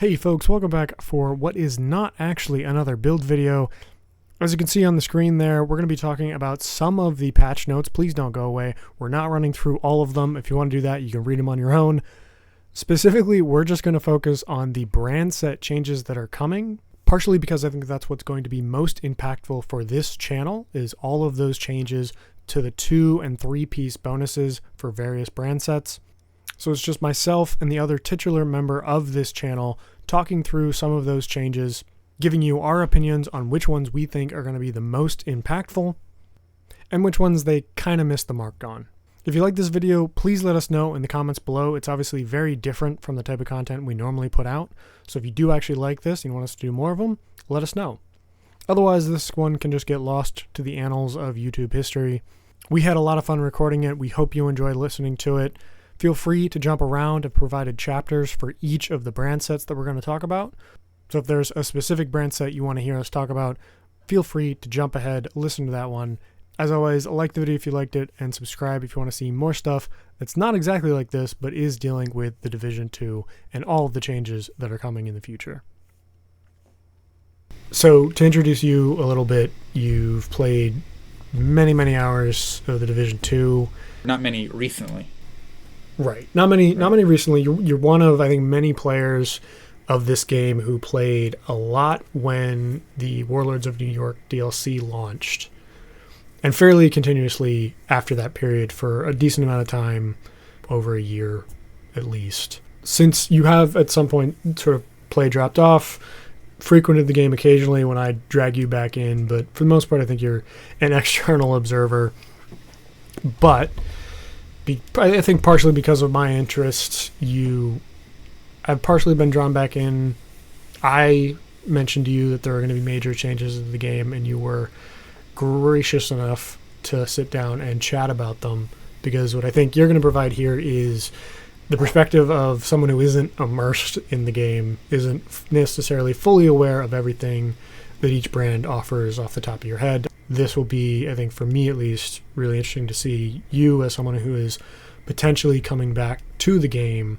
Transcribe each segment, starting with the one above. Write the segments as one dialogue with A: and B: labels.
A: Hey folks, welcome back for what is not actually another build video. As you can see on the screen there, we're going to be talking about some of the patch notes. Please don't go away. We're not running through all of them. If you want to do that, you can read them on your own. Specifically, we're just going to focus on the brand set changes that are coming, partially because I think that's what's going to be most impactful for this channel, is all of those changes to the 2- and 3-piece bonuses for various brand sets. So it's just myself and the other titular member of this channel talking through some of those changes, giving you our opinions on which ones we think are going to be the most impactful and which ones they kind of missed the mark on. If you like this video, please let us know in the comments below. It's obviously very different from the type of content we normally put out. So if you do actually like this and you want us to do more of them, let us know. Otherwise, this one can just get lost to the annals of YouTube history. We had a lot of fun recording it. We hope you enjoyed listening to it. Feel free to jump around. I've provided chapters for each of the brand sets that we're going to talk about. So if there's a specific brand set you want to hear us talk about, feel free to jump ahead, listen to that one. As always, like the video if you liked it, and subscribe if you want to see more stuff that's not exactly like this, but is dealing with the Division 2 and all of the changes that are coming in the future. So to introduce you a little bit, you've played many hours of the Division 2.
B: Not many recently.
A: Right. Not many recently. You're one of, I think, many players of this game who played a lot when the Warlords of New York DLC launched, and fairly continuously after that period for a decent amount of time, over a year at least. Since you have at some point sort of play dropped off, frequented the game occasionally when I drag you back in, but for the most part I think you're an external observer. But I think partially because of my interests, I've partially been drawn back in. I mentioned to you that there are going to be major changes in the game, and you were gracious enough to sit down and chat about them, because what I think you're going to provide here is the perspective of someone who isn't immersed in the game, isn't necessarily fully aware of everything that each brand offers off the top of your head. This will be, I think, for me at least, really interesting to see you as someone who is potentially coming back to the game,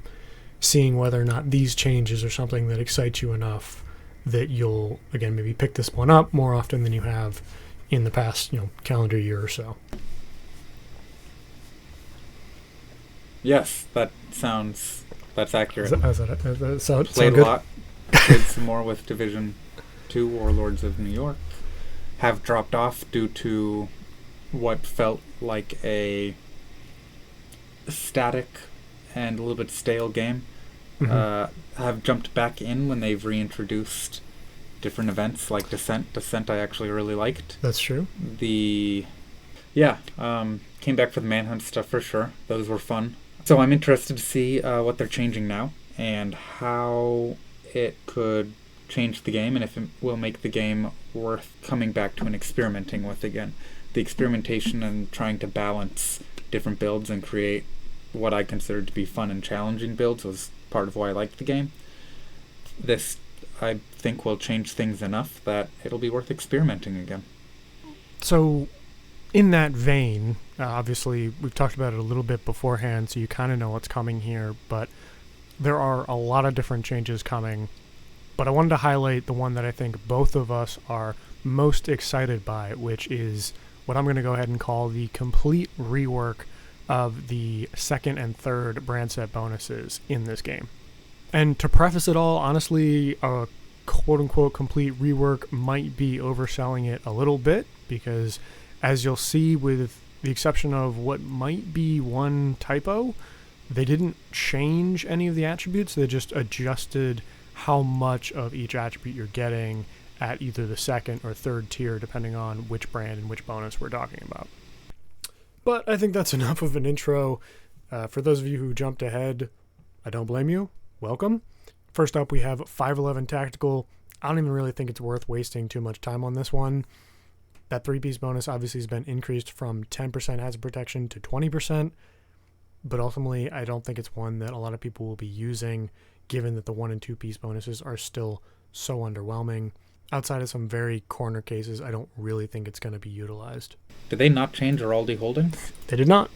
A: seeing whether or not these changes are something that excites you enough that you'll, again, maybe pick this one up more often than you have in the past, calendar year or so.
B: Yes, that's accurate.
A: Played
B: a lot. Played some more with Division 2 Warlords of New York. Have dropped off due to what felt like a static and a little bit stale game. Have jumped back in when they've reintroduced different events like Descent. Descent I actually really liked.
A: That's true.
B: Came back for the Manhunt stuff for sure. Those were fun. So I'm interested to see what they're changing now and how it could change the game, and if it will make the game worth coming back to and experimenting with again. The experimentation and trying to balance different builds and create what I consider to be fun and challenging builds was part of why I liked the game. This, I think, will change things enough that it'll be worth experimenting again.
A: So, in that vein, obviously we've talked about it a little bit beforehand, so you kind of know what's coming here, but there are a lot of different changes coming. But I wanted to highlight the one that I think both of us are most excited by, which is what I'm going to go ahead and call the complete rework of the 2nd and 3rd brand set bonuses in this game. And to preface it all, honestly, a quote-unquote complete rework might be overselling it a little bit, because as you'll see, with the exception of what might be one typo, they didn't change any of the attributes. They just adjusted how much of each attribute you're getting at either the 2nd or 3rd tier, depending on which brand and which bonus we're talking about. But I think that's enough of an intro. For those of you who jumped ahead, I don't blame you. Welcome. First up, we have 511 Tactical. I don't even really think it's worth wasting too much time on this one. That 3-piece bonus obviously has been increased from 10% hazard protection to 20%, but ultimately I don't think it's one that a lot of people will be using, given that the 1- and 2-piece bonuses are still so underwhelming. Outside of some very corner cases, I don't really think it's going to be utilized.
B: Did they not change Airaldi Holdings?
A: They did not.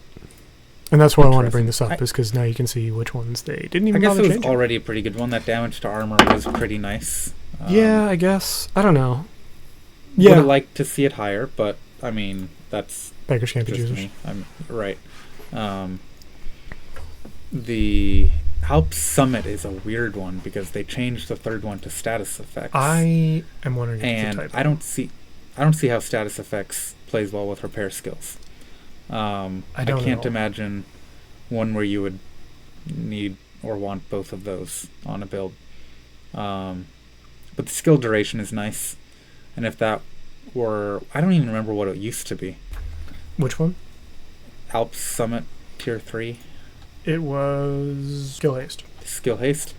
A: And that's why I wanted to bring this up, is because now you can see which ones they didn't even bother changing.
B: I guess it was already a pretty good one. That damage to armor was pretty nice.
A: Yeah, I guess. I don't know. Yeah.
B: Would have liked to see it higher, but, I mean, that's
A: beggars can't be
B: just
A: choosers.
B: me. I'm right. The Alps Summit is a weird one because they changed the third one to status effects.
A: I am wondering if it's a
B: And
A: typo.
B: I don't see how status effects plays well with repair skills. I can't imagine one where you would need or want both of those on a build. But the skill duration is nice. And if that were... I don't even remember what it used to be.
A: Which one?
B: Alps Summit Tier 3.
A: It was Skill Haste.
B: Skill Haste?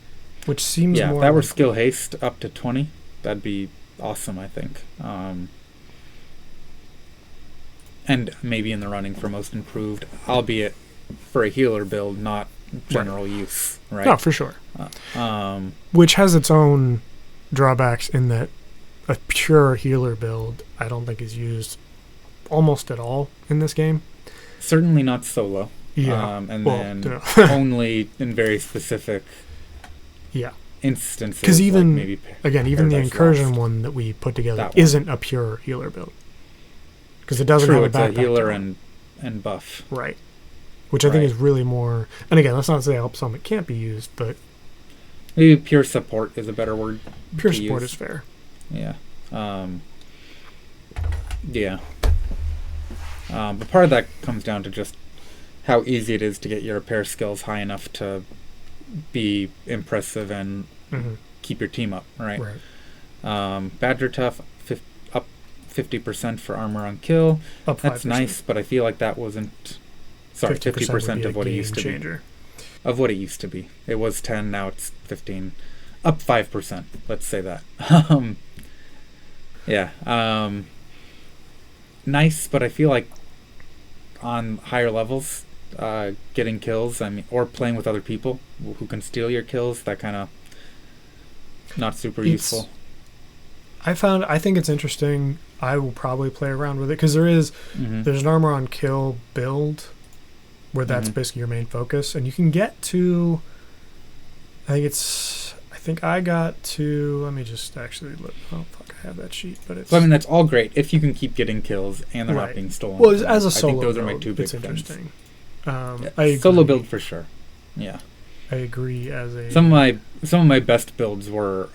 A: Which seems more...
B: Yeah, if that were Skill Haste up to 20, that'd be awesome, I think. And maybe in the running for most improved, albeit for a healer build, not general use, right?
A: No, for sure. Which has its own drawbacks in that a pure healer build I don't think is used almost at all in this game.
B: Certainly not solo.
A: Yeah.
B: Only in very specific instances.
A: Because even,
B: like maybe
A: even the Incursion one that we put together isn't a pure healer build. Because it doesn't have a backpack.
B: It's a healer and buff.
A: Right. Which I think is really more... And again, let's not say Alps Summit can't be used, but...
B: Maybe pure support is a better word.
A: Pure support is fair.
B: Yeah. But part of that comes down to just how easy it is to get your repair skills high enough to be impressive and keep your team up, right? Badger Tuff, up 50% for armor on kill. That's nice, but I feel like that wasn't... Sorry, 50% of what it used to be. Of what it used to be. It was 10, now it's 15. Up 5%, let's say that. Nice, but I feel like on higher levels, getting kills, or playing with other people who can steal your kills, that kind of not super useful.
A: I think it's interesting. I will probably play around with it because there's an armor on kill build where that's basically your main focus, and you can get to, I think I got to, let me just actually look. Oh fuck, I have that sheet, but it's...
B: So, I mean, that's all great if you can keep getting kills and they're not being stolen.
A: Well, as a solo
B: I think those
A: build,
B: are my two big
A: it's interesting.
B: Solo build for sure. Yeah.
A: I agree as a...
B: Some of my best builds were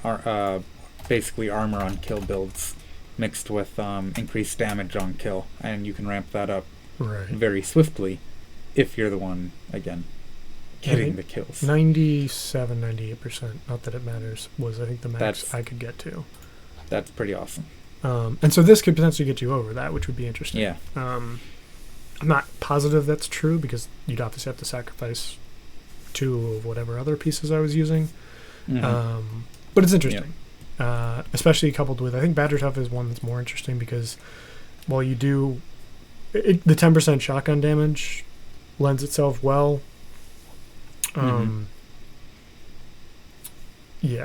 B: basically armor on kill builds mixed with increased damage on kill, and you can ramp that up very swiftly if you're the one, again, getting the kills.
A: 97, 98%, not that it matters, was I think the max I could get to.
B: That's pretty awesome.
A: And so this could potentially get you over that, which would be interesting.
B: Yeah.
A: I'm not positive that's true because you'd obviously have to sacrifice 2 of whatever other pieces I was using. But it's interesting. Especially coupled with, I think Badger Tuff is one that's more interesting because while you do... the 10% shotgun damage lends itself well. Yeah,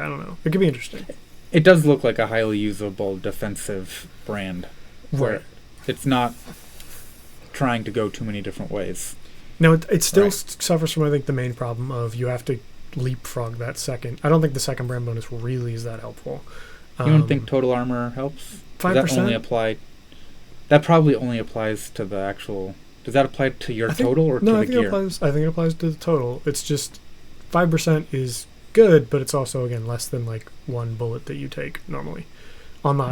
A: I don't know. It could be interesting.
B: It does look like a highly usable defensive brand. Where it's not trying to go too many different ways.
A: No, it still suffers from, I think, the main problem of you have to leapfrog that second. I don't think the second brand bonus really is that helpful.
B: You don't think total armor helps?
A: 5%?
B: Does that only apply... That probably only applies to the actual... Does that apply to your total or to the gear?
A: I think it applies to the total. It's just 5% is good, but it's also, again, less than like 1 bullet that you take normally on the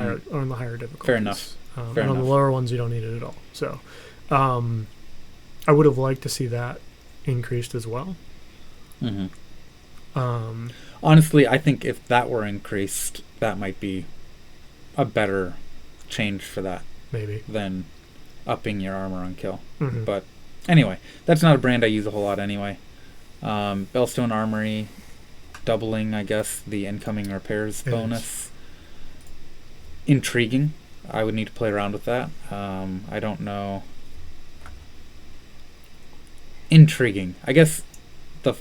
A: higher difficulties.
B: Fair enough.
A: On the lower ones, you don't need it at all. So I would have liked to see that increased as well.
B: Honestly, I think if that were increased, that might be a better change for that.
A: Maybe.
B: Than upping your armor on kill. But anyway, that's not a brand I use a whole lot anyway. Belstone Armory, doubling, I guess, the incoming repairs bonus. Intriguing. I would need to play around with that. I don't know. Intriguing. I guess the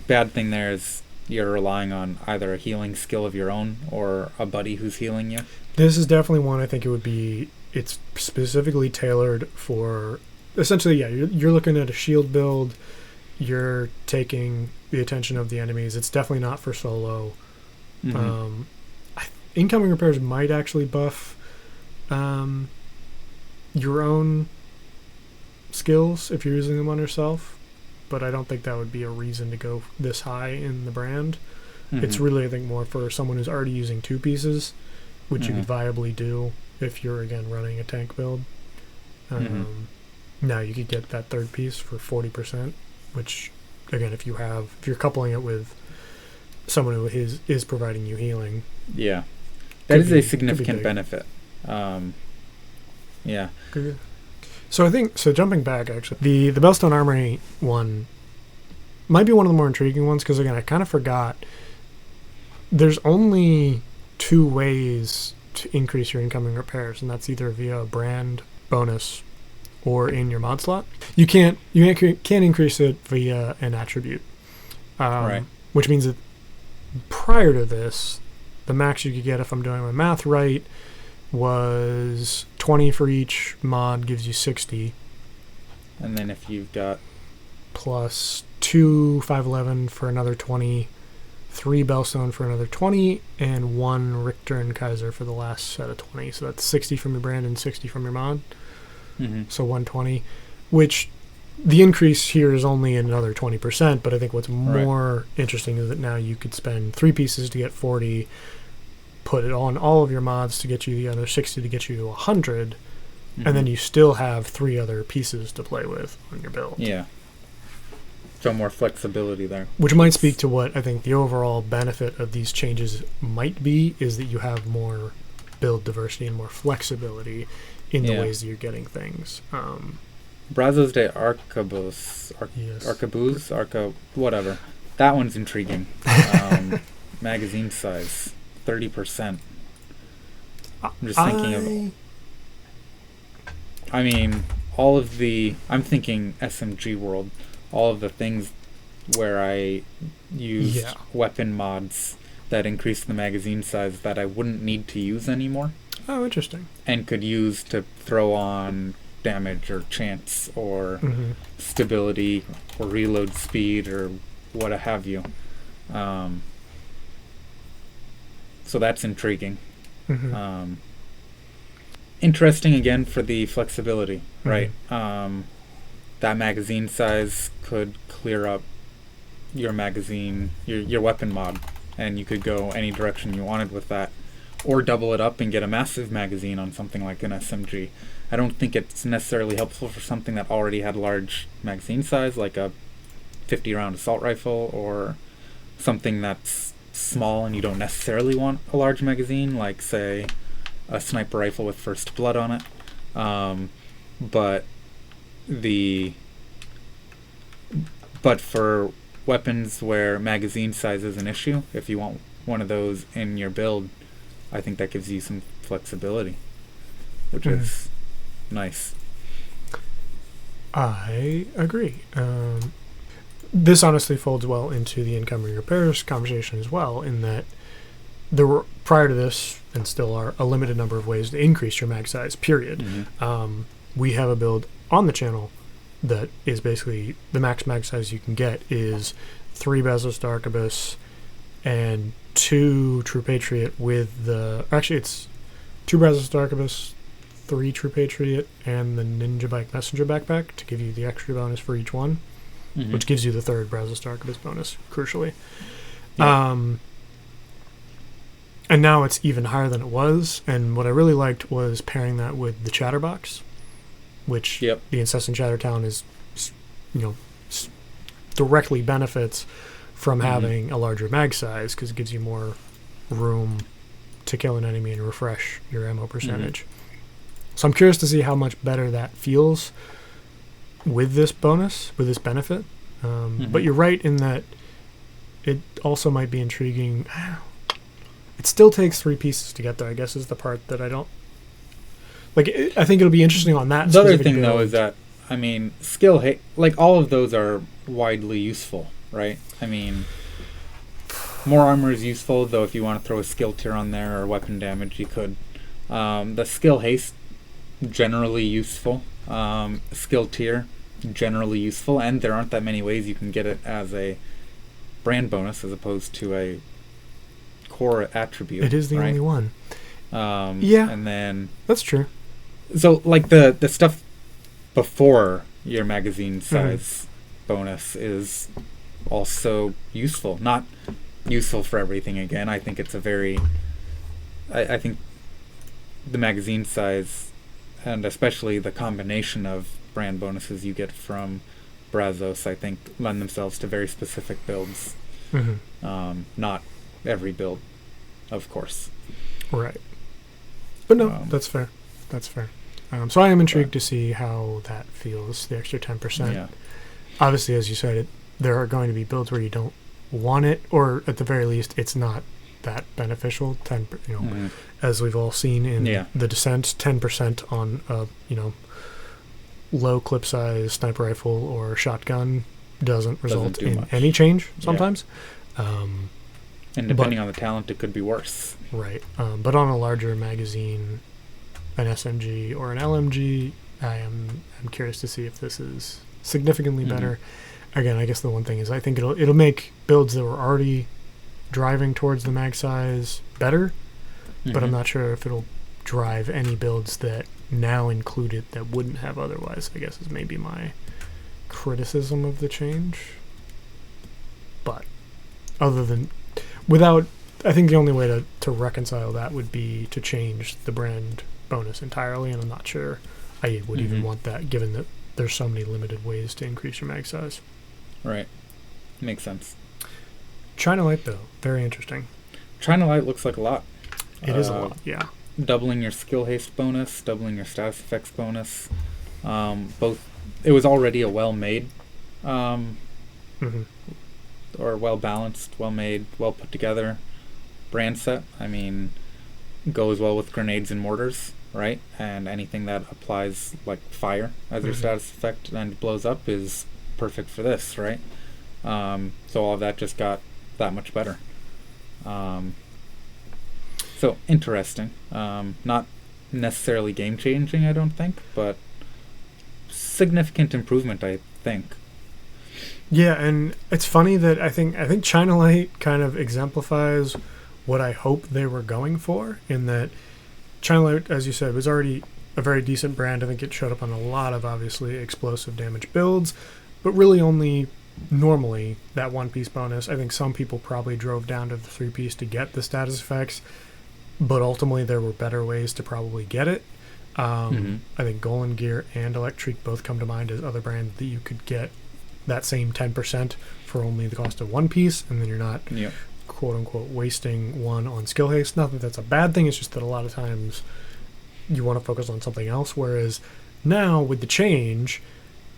B: bad thing there is you're relying on either a healing skill of your own or a buddy who's healing you.
A: This is definitely one I think it's specifically tailored for essentially, yeah, you're looking at a shield build. You're taking the attention of the enemies. It's definitely not for solo.
B: Mm-hmm.
A: Incoming repairs might actually buff your own skills if you're using them on yourself, but I don't think that would be a reason to go this high in the brand.
B: Mm-hmm.
A: It's really, I think, more for someone who's already using 2 pieces, which you could viably do if you're, again, running a tank build. Now you could get that 3rd piece for 40%, which, again, if you're coupling it with someone who is providing you healing.
B: Yeah. That is a significant benefit. Yeah.
A: So I think, jumping back, actually, the Belstone Armory one might be one of the more intriguing ones, because, again, I kind of forgot. There's only 2 ways to increase your incoming repairs, and that's either via a brand bonus or in your mod slot. You can't increase it via an attribute.
B: Right.
A: Which means that prior to this, the max you could get, if I'm doing my math right, was 20 for each mod, gives you 60.
B: And then if you've got
A: plus 2 511 for another 20, 3 Belstone for another 20, and 1 Richter and Kaiser for the last set of 20. So that's 60 from your brand and 60 from your mod. So 120, which the increase here is only another 20%, but I think what's more interesting is that now you could spend 3 pieces to get 40, put it on all of your mods to get you the other 60 to get you to 100, and then you still have 3 other pieces to play with on your build.
B: Yeah. So more flexibility there.
A: Which might speak to what I think the overall benefit of these changes might be, is that you have more build diversity and more flexibility in the ways that you're getting things.
B: Brazos de Arcabuz. Arcabuz? Whatever. That one's intriguing. Magazine size, 30%. I'm just thinking of... I mean, all of the... I'm thinking SMG world. All of the things where I used weapon mods that increase the magazine size that I wouldn't need to use anymore.
A: Oh, interesting.
B: And could use to throw on damage or chance or stability or reload speed or what have you. So that's intriguing. Interesting again for the flexibility, right? That magazine size could clear up your magazine, your weapon mod, and you could go any direction you wanted with that. Or double it up and get a massive magazine on something like an SMG. I don't think it's necessarily helpful for something that already had large magazine size, like a 50-round assault rifle, or something that's small and you don't necessarily want a large magazine, like, say, a sniper rifle with first blood on it. But for weapons where magazine size is an issue, if you want one of those in your build, I think that gives you some flexibility, which is nice.
A: I agree. This honestly folds well into the incoming repairs conversation as well, in that there were, prior to this, and still are, a limited number of ways to increase your mag size, period. We have a build on the channel that is basically the max mag size you can get is 3 Brazos de Arcabuz and 2 True Patriot with the... Actually, it's 2 Brazos de Arcabuz, 3 True Patriot, and the Ninja Bike Messenger backpack to give you the extra bonus for each one, which gives you the 3rd Brazos de Arcabuz bonus, crucially. And now it's even higher than it was, and what I really liked was pairing that with the Chatterbox, which the Incessant Chattertown is, directly benefits from having a larger mag size, because it gives you more room to kill an enemy and refresh your ammo percentage. So I'm curious to see how much better that feels with this bonus, with this benefit. But you're right in that it also might be intriguing. It still takes 3 pieces to get there, I guess, is the part that I don't... Like, I think it'll be interesting on that.
B: The other thing, though, is that, I mean, like, all of those are widely useful, right? I mean, more armor is useful, though if you want to throw a skill tier on there or weapon damage, you could. The skill haste, generally useful. Skill tier, generally useful, and there aren't that many ways you can get it as a brand bonus as opposed to a core attribute.
A: It is the
B: right?
A: only one.
B: Yeah. And then...
A: That's true.
B: So, like, the stuff before your magazine size bonus is also useful. Not useful for everything, again. I think it's a very... I think the magazine size, and especially the combination of brand bonuses you get from Brazos, I think, lend themselves to very specific builds. Not every build, of course.
A: Right. But no, that's fair. That's fair. So I am intrigued to see how that feels, the extra 10%.
B: Yeah.
A: Obviously, as you said, there are going to be builds where you don't want it, or at the very least, it's not that beneficial. As we've all seen in the Descent, 10% on a low clip size sniper rifle or shotgun doesn't result in any change sometimes.
B: And depending on the talent, it could be worse.
A: Right. But on a larger magazine, an SMG or an LMG, I'm curious to see if this is significantly better. Again, I guess the one thing is I think it'll make builds that were already driving towards the mag size better, but I'm not sure if it'll drive any builds that now include it that wouldn't have otherwise, I guess is maybe my criticism of the change. But other than I think the only way to reconcile that would be to change the brand bonus entirely, and I'm not sure I would even want that, given that there's so many limited ways to increase your mag size.
B: Right. Makes sense.
A: China Light, though, very interesting.
B: China Light looks like a lot.
A: It is a lot, yeah.
B: Doubling your skill haste bonus, doubling your status effects bonus. Both. It was already a well-made, or well-balanced, well-made, well-put-together brand set. I mean, goes well with grenades and mortars, right? And anything that applies, like, fire as your status effect and blows up is perfect for this, right? So all of that just got that much better. So interesting. Not necessarily game-changing, I don't think, but significant improvement, I think.
A: Yeah, and it's funny that I think China Light kind of exemplifies what I hope they were going for, in that China Light, as you said, was already a very decent brand. I think it showed up on a lot of, obviously, explosive damage builds, but really only normally that one-piece bonus. I think some people probably drove down to the three-piece to get the status effects, but ultimately there were better ways to probably get it. I think Golan Gear and Electrique both come to mind as other brands that you could get that same 10% for only the cost of one piece, and then you're not quote-unquote wasting one on skill haste. Not that that's a bad thing, it's just that a lot of times you want to focus on something else, whereas now with the change,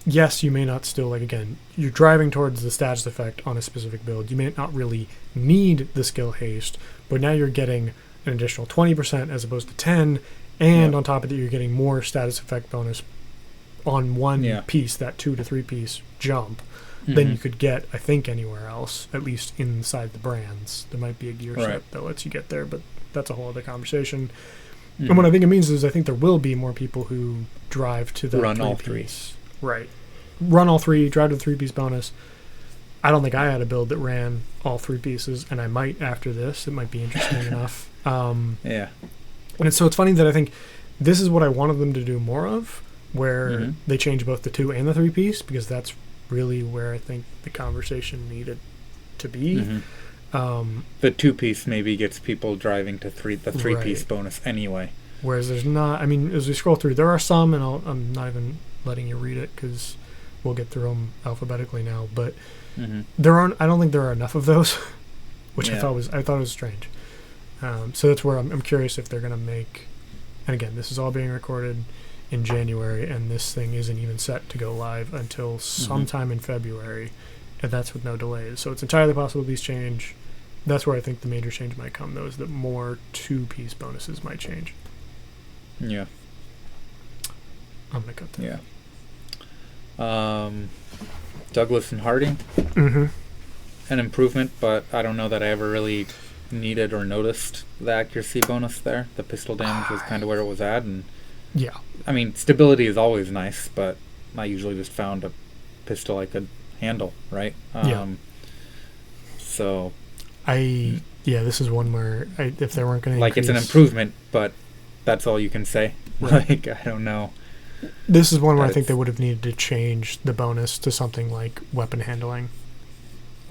A: yes, you may not still, like, again, you're driving towards the status effect on a specific build. You may not really need the skill haste, but now you're getting an additional 20% as opposed to 10, and on top of that, you're getting more status effect bonus on one piece, that 2 to 3 piece jump, than you could get, I think, anywhere else, at least inside the brands. There might be a gear set that lets you get there, but that's a whole other conversation. And what I think it means is I think there will be more people who drive to the
B: run all
A: three-piece. Right. Run all three, drive to the three-piece bonus. I don't think I had a build that ran all three pieces, and I might after this. It might be interesting enough. And so it's funny that I think this is what I wanted them to do more of, where they change both the 2 and the 3-piece, because that's really where I think the conversation needed to be.
B: The 2-piece maybe gets people driving to the 3-piece bonus anyway.
A: Whereas there's not, I mean, as we scroll through, there are some, and I'm not even letting you read it because we'll get through them alphabetically now, but there aren't, I don't think there are enough of those, which I thought was strange. So that's where I'm curious if they're going to make, and again, this is all being recorded in January, and this thing isn't even set to go live until sometime in February, and that's with no delays. So it's entirely possible these change. That's where I think the major change might come, though, is that more 2-piece bonuses might change.
B: Yeah.
A: I'm going to cut that.
B: Yeah. Douglas and Harding. An improvement, but I don't know that I ever really needed or noticed the accuracy bonus there. The pistol damage was kind of where it was at, and
A: Yeah.
B: I mean, stability is always nice, but I usually just found a pistol I could handle, right?
A: Yeah.
B: So...
A: this is one where if they weren't going to
B: like, it's an improvement, but that's all you can say.
A: Right.
B: Like, I don't know.
A: This is one where I think they would have needed to change the bonus to something like weapon handling.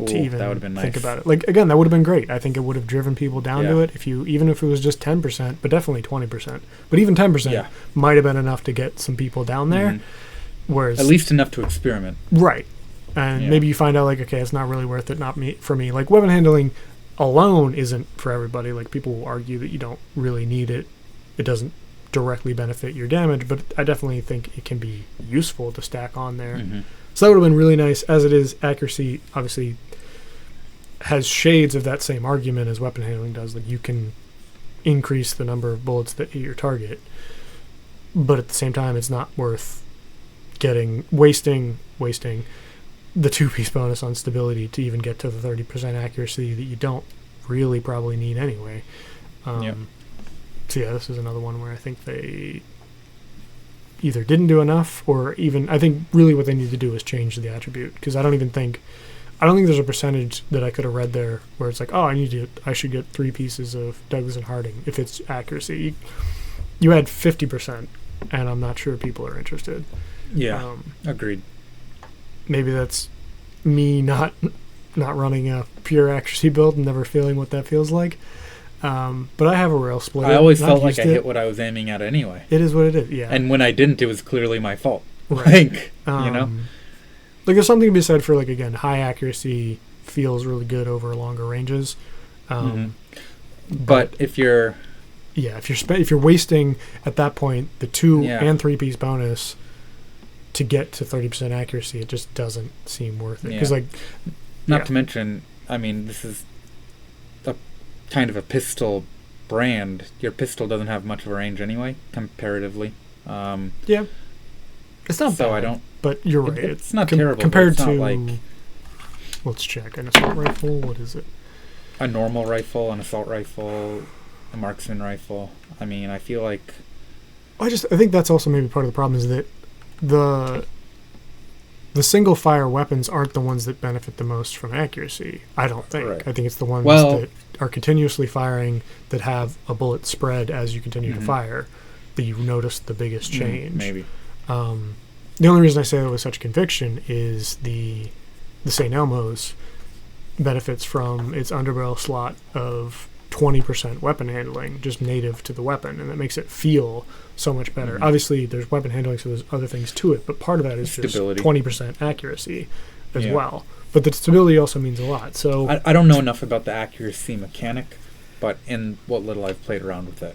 B: Ooh,
A: to even
B: that would have been nice.
A: think about it. Like, again, that would have been great. I think it would have driven people down to it even if it was just 10%, but definitely 20%. But even 10% might have been enough to get some people down there.
B: Mm-hmm.
A: Whereas,
B: at least enough to experiment.
A: Right. And maybe you find out, like, okay, it's not really worth it, for me. Like, weapon handling alone isn't for everybody. Like, people will argue that you don't really need it. It doesn't directly benefit your damage, but I definitely think it can be useful to stack on there.
B: Mm-hmm.
A: So that would have been really nice. As it is, accuracy obviously has shades of that same argument as weapon handling does. Like, you can increase the number of bullets that hit your target, but at the same time, it's not worth wasting the 2-piece bonus on stability to even get to the 30% accuracy that you don't really probably need anyway. So yeah, this is another one where I think they either didn't do enough, or even, I think really what they need to do is change the attribute, because I don't think there's a percentage that I could have read there where it's like, oh, I should get 3 pieces of Douglas and Harding if it's accuracy. You had 50%, and I'm not sure people are interested.
B: Yeah, agreed.
A: Maybe that's me not running a pure accuracy build and never feeling what that feels like. But I have a rail splitter.
B: I always felt like I hit what I was aiming at anyway.
A: It is what it is, yeah.
B: And when I didn't, it was clearly my fault.
A: Right.
B: Like, you know?
A: Like, there's something to be said for, like, again, high accuracy feels really good over longer ranges.
B: But if you're...
A: Yeah, if you're wasting, at that point, the 2 and 3-piece bonus to get to 30% accuracy, it just doesn't seem worth it. Because,
B: Not to mention, I mean, this is a kind of a pistol brand. Your pistol doesn't have much of a range anyway, comparatively.
A: Yeah. It's not
B: so
A: bad,
B: I don't...
A: But you're right.
B: It's not terrible.
A: Compared
B: it's
A: to...
B: not like,
A: let's check. An assault rifle? What is it?
B: A normal rifle, an assault rifle, a marksman rifle. I mean, I feel like...
A: I think that's also maybe part of the problem, is that the single fire weapons aren't the ones that benefit the most from accuracy, I don't think.
B: Right.
A: I think it's the ones that are continuously firing, that have a bullet spread as you continue to fire, that you notice the biggest change.
B: Maybe.
A: The only reason I say that with such conviction is the St. Elmo's benefits from its underbarrel slot of 20% weapon handling, just native to the weapon, and that makes it feel so much better. Obviously, there's weapon handling, so there's other things to it, but part of that is stability. Just 20% accuracy as well. But the stability also means a lot. So
B: I don't know enough about the accuracy mechanic, but in what little I've played around with it,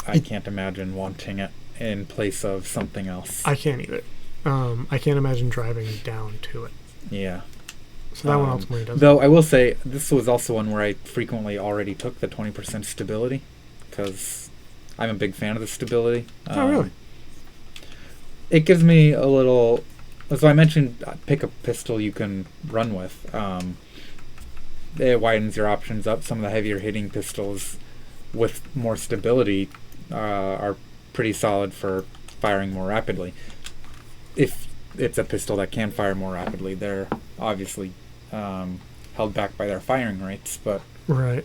B: I can't imagine wanting it in place of something else.
A: I can't either. I can't imagine driving down to it.
B: Yeah.
A: So that one ultimately doesn't.
B: Though I will say, this was also one where I frequently already took the 20% stability, because I'm a big fan of the stability.
A: Oh, really?
B: It gives me a little... So I mentioned pick a pistol you can run with. It widens your options up. Some of the heavier hitting pistols with more stability are pretty solid for firing more rapidly. If it's a pistol that can fire more rapidly, they're obviously held back by their firing rates. But
A: right,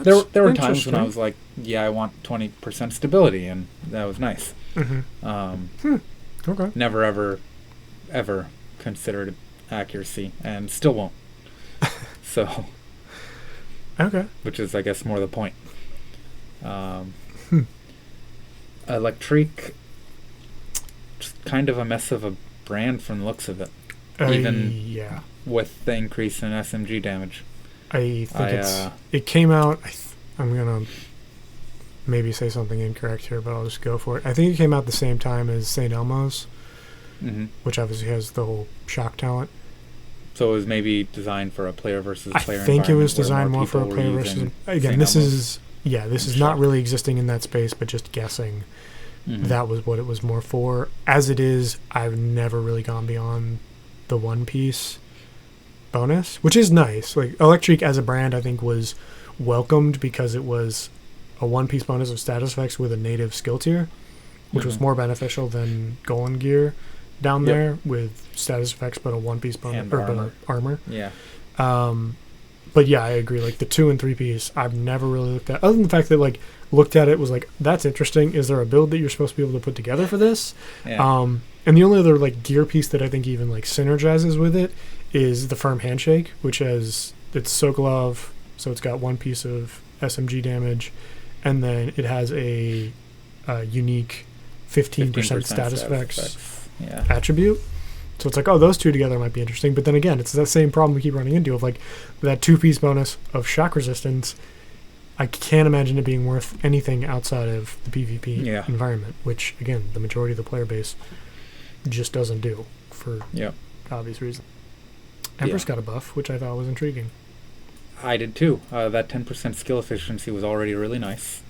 B: there were times when I was like, yeah, I want 20% stability, and that was nice.
A: Okay.
B: Never ever considered accuracy, and still won't. So
A: okay,
B: which is, I guess, more the point. Electrique, just kind of a mess of a brand from the looks of it. Even with the increase in SMG damage.
A: I think it came out... I'm going to maybe say something incorrect here, but I'll just go for it. I think it came out the same time as St. Elmo's, which obviously has the whole shock talent.
B: So it was maybe designed for a player versus player
A: I think it was designed more for a player versus... Again, this is not really existing in that space, but just guessing that was what it was more for. As it is, I've never really gone beyond the one-piece bonus, which is nice. Like, Electrique as a brand, I think, was welcomed because it was a one-piece bonus of status effects with a native skill tier, which was more beneficial than Golan Gear down there with status effects but a one-piece bonus
B: And
A: or
B: armor.
A: armor.
B: Yeah.
A: But yeah, I agree. Like the 2 and 3 piece, I've never really looked at. Other than the fact that like looked at it was like, that's interesting. Is there a build that you're supposed to be able to put together for this?
B: Yeah.
A: And the only other like gear piece that I think even like synergizes with it is the firm handshake, which has it's Sokolov, so it's got one piece of SMG damage, and then it has a unique 15% status effects attribute. So it's like, oh, those two together might be interesting. But then again, it's that same problem we keep running into of like that 2-piece bonus of shock resistance. I can't imagine it being worth anything outside of the PvP environment, which again, the majority of the player base just doesn't do for obvious reasons. Empress got a buff, which I thought was intriguing.
B: I did too. That 10% skill efficiency was already really nice.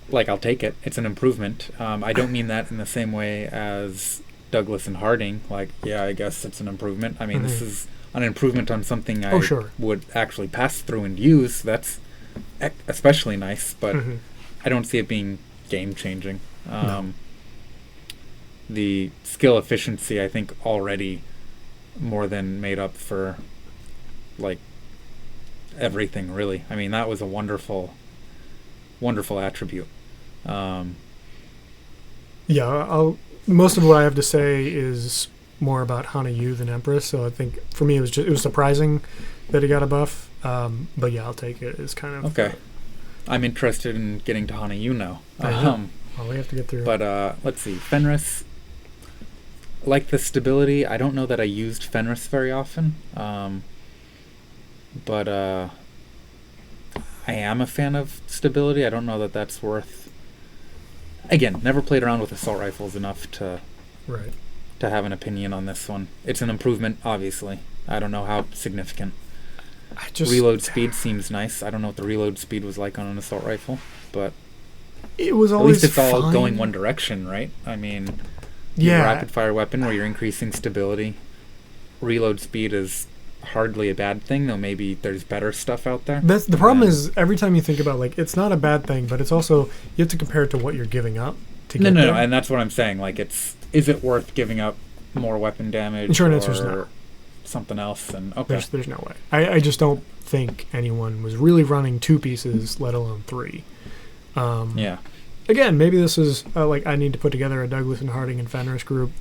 B: Like, I'll take it. It's an improvement. I don't mean that in the same way as Douglas and Harding. Like, yeah, I guess it's an improvement. I mean, this is an improvement on something I would actually pass through and use. That's especially nice, but I don't see it being game-changing.
A: No.
B: The skill efficiency, I think, already more than made up for, like, everything, really. I mean, that was a wonderful, wonderful attribute.
A: Most of what I have to say is more about Hanu-U than Empress, so I think for me it was surprising that he got a buff. But yeah, I'll take it. It's kind of
B: okay. I'm interested in getting to Hanu-U now.
A: Well, we have to get through.
B: But let's see, Fenris. Like the stability, I don't know that I used Fenris very often. But I am a fan of stability. I don't know that that's worth. Again, never played around with assault rifles enough to have an opinion on this one. It's an improvement, obviously. I don't know how significant. Reload speed seems nice. I don't know what the reload speed was like on an assault rifle, but
A: it was
B: at
A: always
B: least it's
A: fine.
B: all going one direction, right? I mean, a rapid fire weapon where you're increasing stability. Reload speed is hardly a bad thing, though maybe there's better stuff out there.
A: That's the problem is every time you think about like it's not a bad thing, but it's also you have to compare it to what you're giving up to get there.
B: No, and that's what I'm saying. Like, is it worth giving up more weapon damage?
A: The short answer is no.
B: Something else, and okay.
A: There's no way. I just don't think anyone was really running 2 pieces, let alone 3. Again, maybe this is like I need to put together a Douglas and Harding and Fenris Group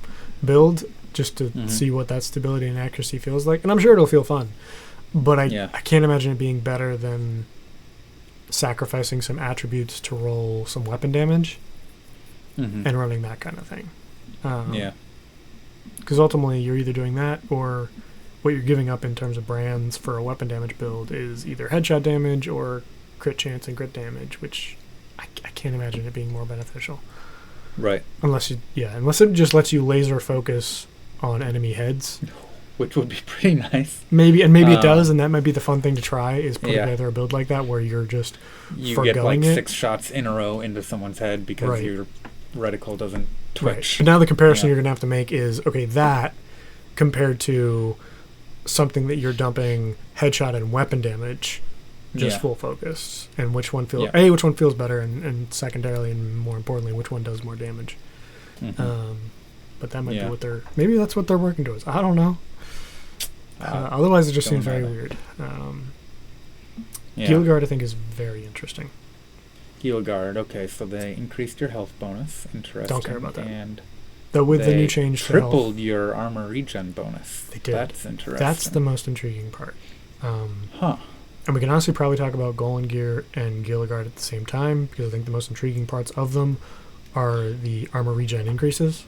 A: build just to see what that stability and accuracy feels like, and I'm sure it'll feel fun. But I can't imagine it being better than sacrificing some attributes to roll some weapon damage and running that kind of thing. Because ultimately you're either doing that or what you're giving up in terms of brands for a weapon damage build is either headshot damage or crit chance and crit damage, which I can't imagine it being more beneficial.
B: Right.
A: Unless it just lets you laser focus on enemy heads.
B: Which would be pretty nice.
A: Maybe it does, and that might be the fun thing to try, is put together a build like that where you're just
B: you get like 6 shots in a row into someone's head because your reticle doesn't twitch.
A: But now the comparison you're going to have to make is, okay, that compared to something that you're dumping headshot and weapon damage, just full focus, and which one feels which one feels better, and secondarily and more importantly, which one does more damage. But that might be maybe that's what they're working towards. I don't know. Otherwise, it just seems very weird. Gila Guard, I think, is very interesting.
B: Gila Guard, okay, so they increased your health bonus. Interesting.
A: Don't care about that.
B: And
A: with the new change to health,
B: tripled your armor regen bonus.
A: They did.
B: That's interesting.
A: That's the most intriguing part. And we can honestly probably talk about Golan Gear and Gila Guard at the same time, because I think the most intriguing parts of them are the armor regen increases.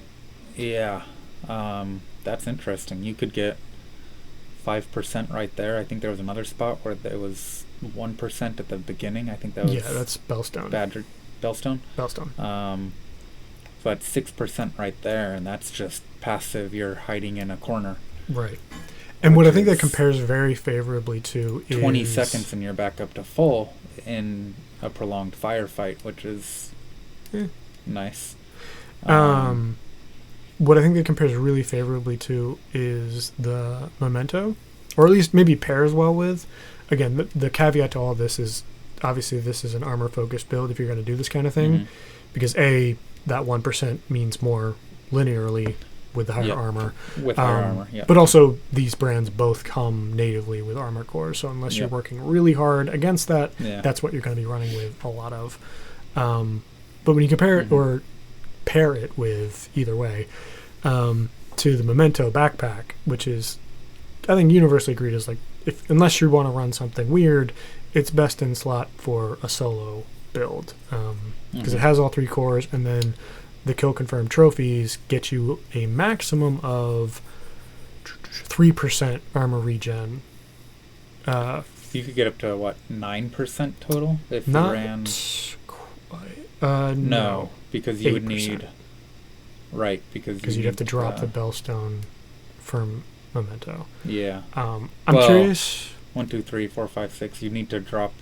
B: Yeah, that's interesting. You could get 5% right there. I think there was another spot where it was 1% at the beginning. I think that was...
A: Yeah, that's Belstone.
B: Belstone?
A: Belstone.
B: So that's 6% right there, and that's just passive. You're hiding in a corner.
A: Right. And what I think that compares very favorably to is...
B: 20 seconds and you're back up to full in a prolonged firefight, which is nice.
A: What I think that compares really favorably to is the Memento, or at least maybe pairs well with. Again, the caveat to all of this is, obviously this is an armor-focused build if you're going to do this kind of thing, because that 1% means more linearly with the higher armor.
B: With higher armor, yeah.
A: But also, these brands both come natively with armor cores, so unless you're working really hard against that, that's what you're going to be running with a lot of. But when you compare it or pair it with, either way, to the Memento backpack, which is, I think, universally agreed as, like, unless you want to run something weird, it's best in slot for a solo build, because it has all 3 cores, and then the kill confirmed trophies get you a maximum of 3% armor regen.
B: You could get up to, what, 9% total if you ran...
A: Quite,
B: no, because you
A: 8%.
B: Would need... Right, because
A: you'd have to drop the Belstone from Memento.
B: Yeah.
A: I'm curious...
B: 1, 2, 3, 4, 5, 6. You need to drop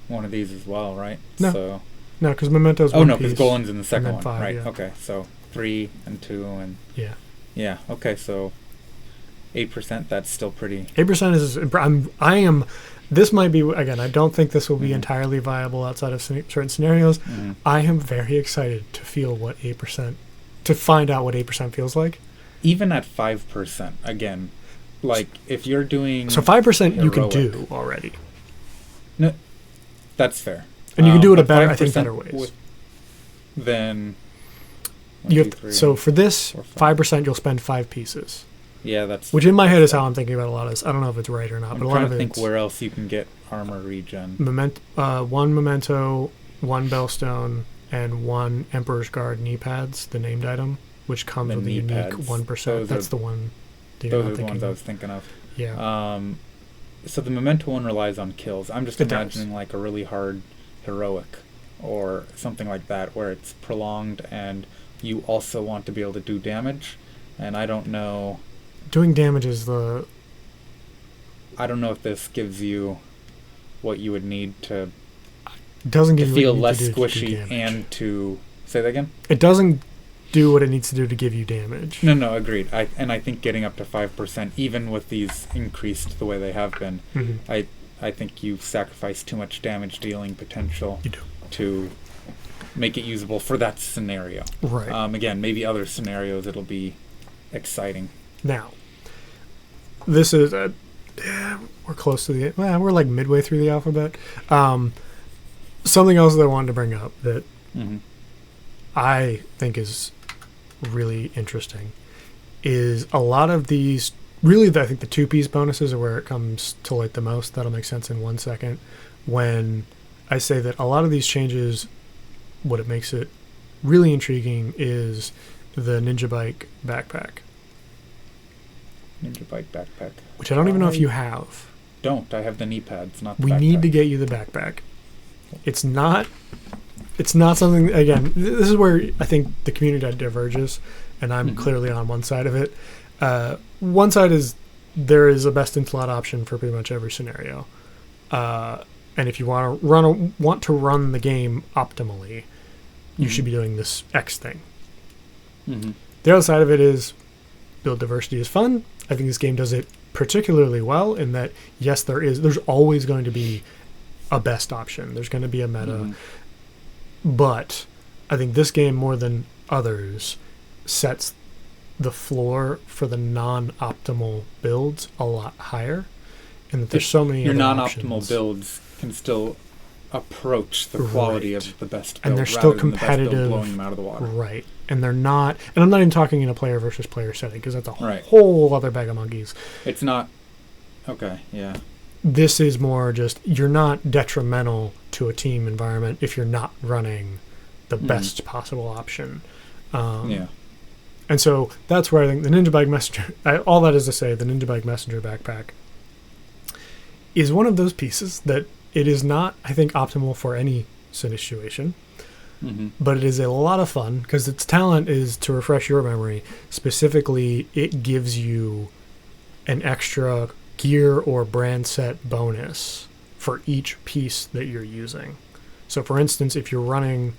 B: one of these as well, right?
A: No, because Memento's one piece.
B: Because Golan's in the second one,
A: 5,
B: right?
A: yeah.
B: Okay, so 3 and 2 and...
A: Yeah.
B: Okay, so 8%, that's still pretty...
A: 8% is... This might be... Again, I don't think this will be entirely viable outside of certain scenarios. I am very excited to feel what 8%... To find out what 8% feels like.
B: Even at 5%, again, like, if you're doing...
A: So 5% you can do already.
B: No, that's fair.
A: And you can do it better ways.
B: Then...
A: So for this, 5% you'll spend 5 pieces.
B: Yeah, that's...
A: Which in my head is how I'm thinking about a lot of this. I don't know if it's right or not, but a lot of it...
B: I'm trying to think where else you can get armor regen.
A: 1 Memento, 1 Belstone, and 1 Emperor's Guard knee pads, the named item, which comes with a unique 1%. That's the one.
B: Those are the ones I was thinking of.
A: Yeah.
B: So the Memento one relies on kills. I'm just imagining like a really hard heroic or something like that, where it's prolonged and you also want to be able to do damage. And I don't know.
A: Doing damage is the...
B: I don't know if this gives you what you would need to...
A: Doesn't give
B: to
A: you
B: feel
A: what
B: less
A: you need to do
B: squishy and to... Say that again?
A: It doesn't do what it needs to do to give you damage.
B: No, agreed. I think getting up to 5%, even with these increased the way they have been, I think you sacrifice too much damage dealing potential to make it usable for that scenario.
A: Right.
B: Again, maybe other scenarios it'll be exciting.
A: Now, this is... we're close to the... Well, we're like midway through the alphabet. Something else that I wanted to bring up that I think is really interesting is a lot of these... Really, I think the 2-piece bonuses are where it comes to light the most. That'll make sense in 1 second. When I say that a lot of these changes, what it makes it really intriguing is the Ninja Bike backpack.
B: Ninja Bike backpack.
A: Which I don't even know if you have.
B: I have the knee pads, not the
A: backpack. We need to get you the backpack. It's not something... Again, this is where I think the community diverges, and I'm clearly on one side of it. One side is there is a best in slot option for pretty much every scenario, and if you want to run the game optimally, you should be doing this X thing. The other side of it is build diversity is fun. I think this game does it particularly well in that, yes, there's always going to be a best option. There's going to be a meta, but I think this game more than others sets the floor for the non-optimal builds a lot higher, and that there's so many
B: your
A: other
B: non-optimal
A: options.
B: Builds can still approach the quality of the best build,
A: and they're still competitive,
B: the best build blowing them out of the water.
A: Right, and they're not. And I'm not even talking in a player versus player setting, because that's a whole other bag of monkeys.
B: It's not. Okay, yeah.
A: This is more just, you're not detrimental to a team environment if you're not running the best possible option. And so that's where I think the Ninja Bike Messenger, all that is to say, the Ninja Bike Messenger backpack is one of those pieces that it is not, I think, optimal for any situation, but it is a lot of fun because its talent is, to refresh your memory, specifically it gives you an extra gear or brand set bonus for each piece that you're using. So for instance, if you're running...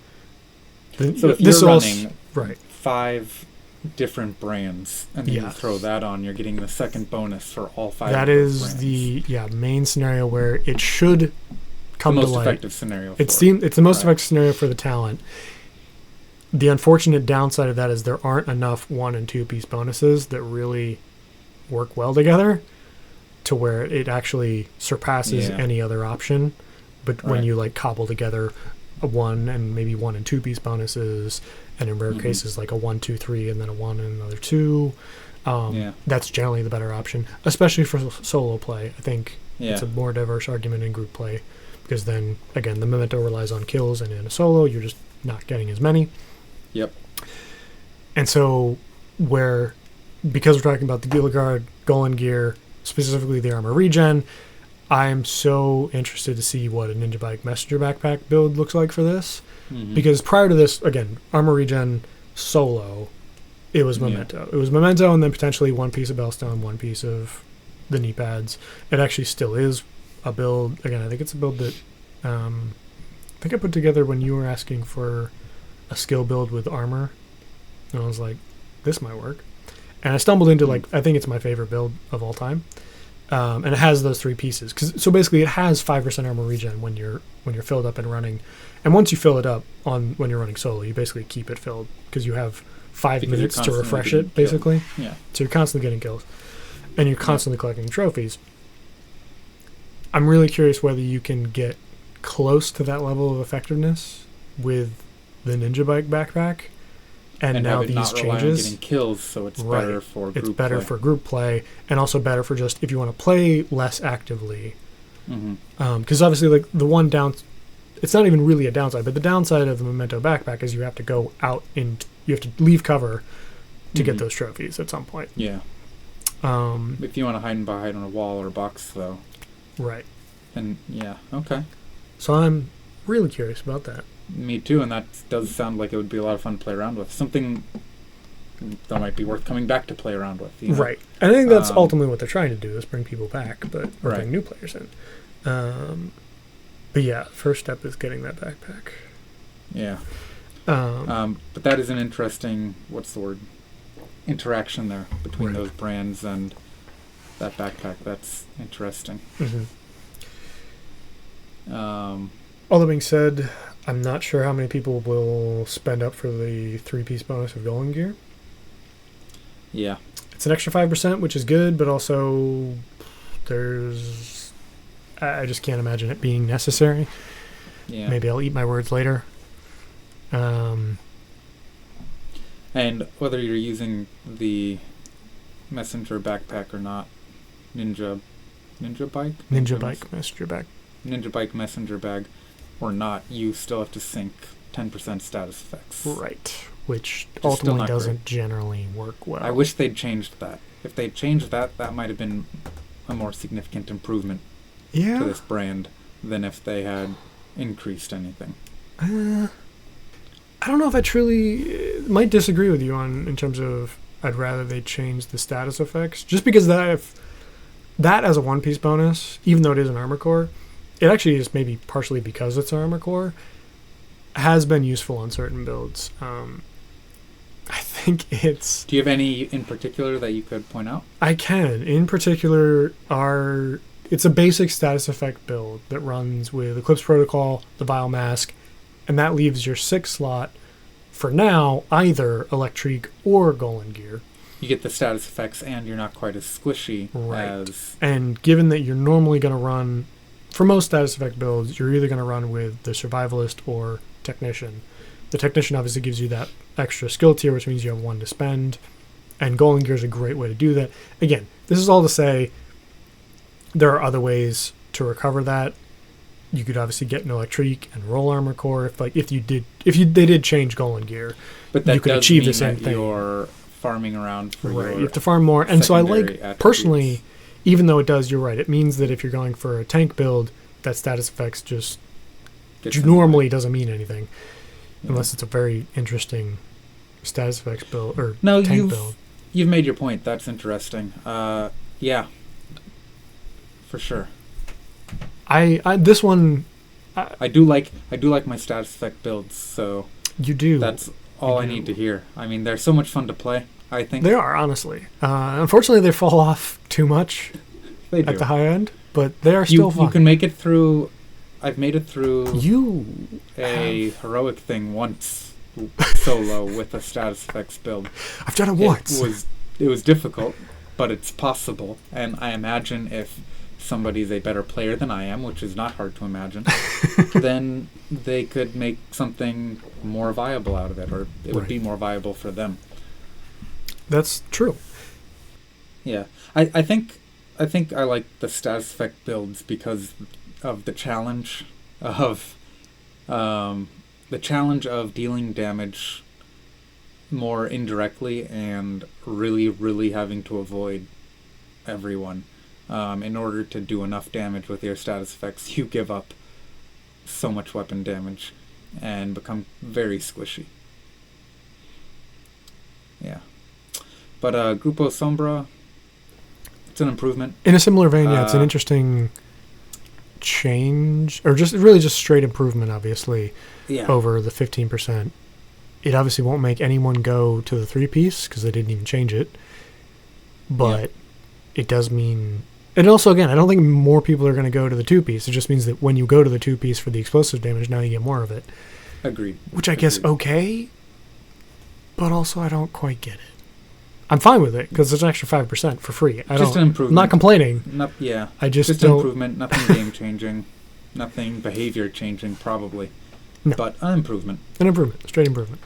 B: So if you're running 5 different brands and then you throw that on, you're getting the second bonus for all 5
A: that
B: of those
A: is
B: brands.
A: The main scenario where it should come to light.
B: The most effective scenario
A: it's the most effective scenario for the talent. The unfortunate downside of that is there aren't enough 1 and 2 piece bonuses that really work well together to where it actually surpasses any other option. But when you like cobble together a 1 and maybe 1 and 2 piece bonuses, and in rare cases like a 1, 2, 3, and then a 1 and another 2, that's generally the better option, especially for solo play. I think it's a more diverse argument in group play, because then again the memento relies on kills, and in a solo you're just not getting as many.
B: Yep.
A: And so because we're talking about the Gila Guard, Golan Gear, specifically the armor regen, I'm so interested to see what a Ninja Bike Messenger backpack build looks like for this. Because prior to this, again, armor regen solo, it was memento. It was memento, and then potentially 1 piece of Belstone, 1 piece of the knee pads. It actually still is a build. Again, I think it's a build that I think I put together when you were asking for a skill build with armor, and I was like, this might work. And I stumbled into I think it's my favorite build of all time, and it has those 3 pieces. So basically, it has 5% armor regen when you're filled up and running, and once you fill it up when you're running solo, you basically keep it filled because you have 5 minutes to refresh it, basically. Yeah. So you're constantly getting kills, and you're constantly collecting trophies. I'm really curious whether you can get close to that level of effectiveness with the Ninja Bike backpack, and now these not changes.
B: Getting kills, so it's better for group. It's
A: better for group play, and also better for just if you want to play less actively. Because obviously, like the one it's not even really a downside, but the downside of the Memento backpack is you have to go out and you have to leave cover to get those trophies at some point.
B: Yeah. If you want to hide behind on a wall or a box, though.
A: Right.
B: And okay.
A: So I'm really curious about that.
B: Me too, and that does sound like it would be a lot of fun to play around with. Something that might be worth coming back to play around with. You know?
A: Right. I think that's ultimately what they're trying to do, is bring people back, or bring new players in. But yeah, first step is getting that backpack.
B: Yeah. But that is an interesting, interaction there between those brands and that backpack. That's interesting.
A: All that being said, I'm not sure how many people will spend up for the 3-piece bonus of Golan Gear.
B: Yeah.
A: It's an extra 5%, which is good, but also I just can't imagine it being necessary. Yeah. Maybe I'll eat my words later.
B: And whether you're using the messenger backpack or not, Ninja Bike messenger bag or not, you still have to sync 10% status effects.
A: Right. Which ultimately doesn't generally work well.
B: I wish they'd changed that. If they'd changed that, that might have been a more significant improvement to this brand than if they had increased anything.
A: I don't know if I truly might disagree with you in terms of I'd rather they change the status effects, just because if that as a 1-piece bonus, even though it is an armor core, it actually is maybe partially because it's an armor core, has been useful on certain builds. I think it's...
B: Do you have any in particular that you could point out?
A: I can. In particular, it's a basic status effect build that runs with Eclipse Protocol, the Vial Mask, and that leaves your 6th slot, for now, either Electrique or Golan Gear.
B: You get the status effects, and you're not quite as squishy as...
A: And given that you're normally going to run... For most status effect builds, you're either going to run with the Survivalist or Technician. The Technician obviously gives you that extra skill tier, which means you have 1 to spend, and Golan Gear is a great way to do that. Again, this is all to say there are other ways to recover that. You could obviously get an Electrique and roll armor core if they did change Golan Gear,
B: but that
A: you could achieve the same thing.
B: You're farming around for
A: you have to farm more, and so I like personally, even though it does, you're right, it means that if you're going for a tank build, that status effects just normally doesn't mean anything, unless it's a very interesting status effects build or tank build.
B: You've made your point. That's interesting. Yeah, for sure.
A: I
B: do like my status effect builds. So
A: you do.
B: That's all I need to hear. I mean, they're so much fun to play. I think
A: they are, honestly. Unfortunately, they fall off too much at the high end, but they are still fun.
B: You can make it through. I've made it through a heroic thing once solo with a status effects build.
A: I've done it once.
B: It was difficult, but it's possible. And I imagine if somebody's a better player than I am, which is not hard to imagine, then they could make something more viable out of it, or it would be more viable for them.
A: That's true.
B: Yeah, I think I like the status effect builds because of the challenge of dealing damage more indirectly and really having to avoid everyone. In order to do enough damage with your status effects, you give up so much weapon damage and become very squishy. Yeah. But Grupo Sombra, it's an improvement.
A: In a similar vein, yeah, it's an interesting change, or just straight improvement, obviously, over the 15%. It obviously won't make anyone go to the 3-piece, because they didn't even change it. But it does mean... And also, again, I don't think more people are going to go to the 2-piece. It just means that when you go to the 2-piece for the explosive damage, now you get more of it.
B: Agreed.
A: Which I guess, okay, but also I don't quite get it. I'm fine with it, because it's an extra 5% for free.
B: Just an improvement.
A: I'm not complaining. I
B: just
A: don't...
B: an improvement, nothing game-changing, nothing behavior-changing, probably. No. But an improvement.
A: An improvement, straight improvement.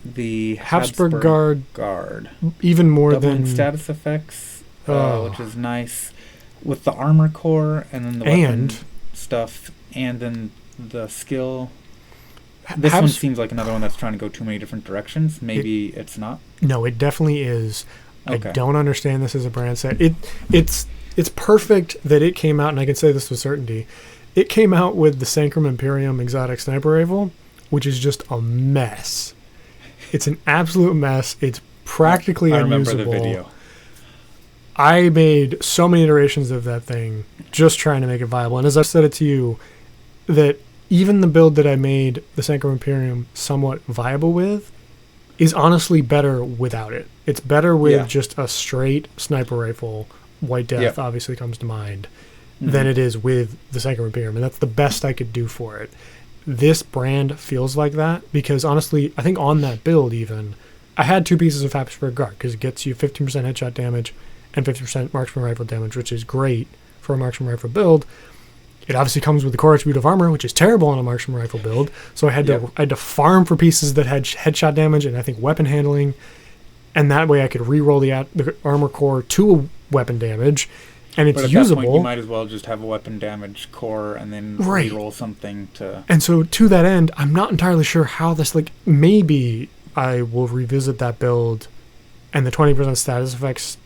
B: The
A: Habsburg Guard. Even more
B: doubling
A: than...
B: status effects, which is nice. With the armor core, and then the weapon stuff, and then the skill... This one seems like another one that's trying to go too many different directions. Maybe it's not. No,
A: it definitely is. Okay. I don't understand this as a brand set. It's perfect that it came out, and I can say this with certainty. It came out with the Sanctum Imperium exotic sniper rifle, which is just a mess. It's an absolute mess. It's practically unusable.
B: I remember the video.
A: I made so many iterations of that thing just trying to make it viable. And as I said it to you, that even the build that I made the Sanctum Imperium somewhat viable with is honestly better without it. It's better with just a straight sniper rifle. White Death obviously comes to mind, than it is with the Sanctum Imperium. And that's the best I could do for it. This brand feels like that because honestly, I think on that build even, I had 2 pieces of Habsburg Guard because it gets you 15% headshot damage and 50% marksman rifle damage, which is great for a marksman rifle build. It obviously comes with the core attribute of armor, which is terrible on a marksman rifle build. So I had to farm for pieces that had headshot damage and I think weapon handling, and that way I could re-roll the armor core to a weapon damage, and it's usable. But at that point,
B: you might as well just have a weapon damage core and then re-roll something to.
A: And so to that end, I'm not entirely sure how this. Maybe I will revisit that build, and the 20% status effects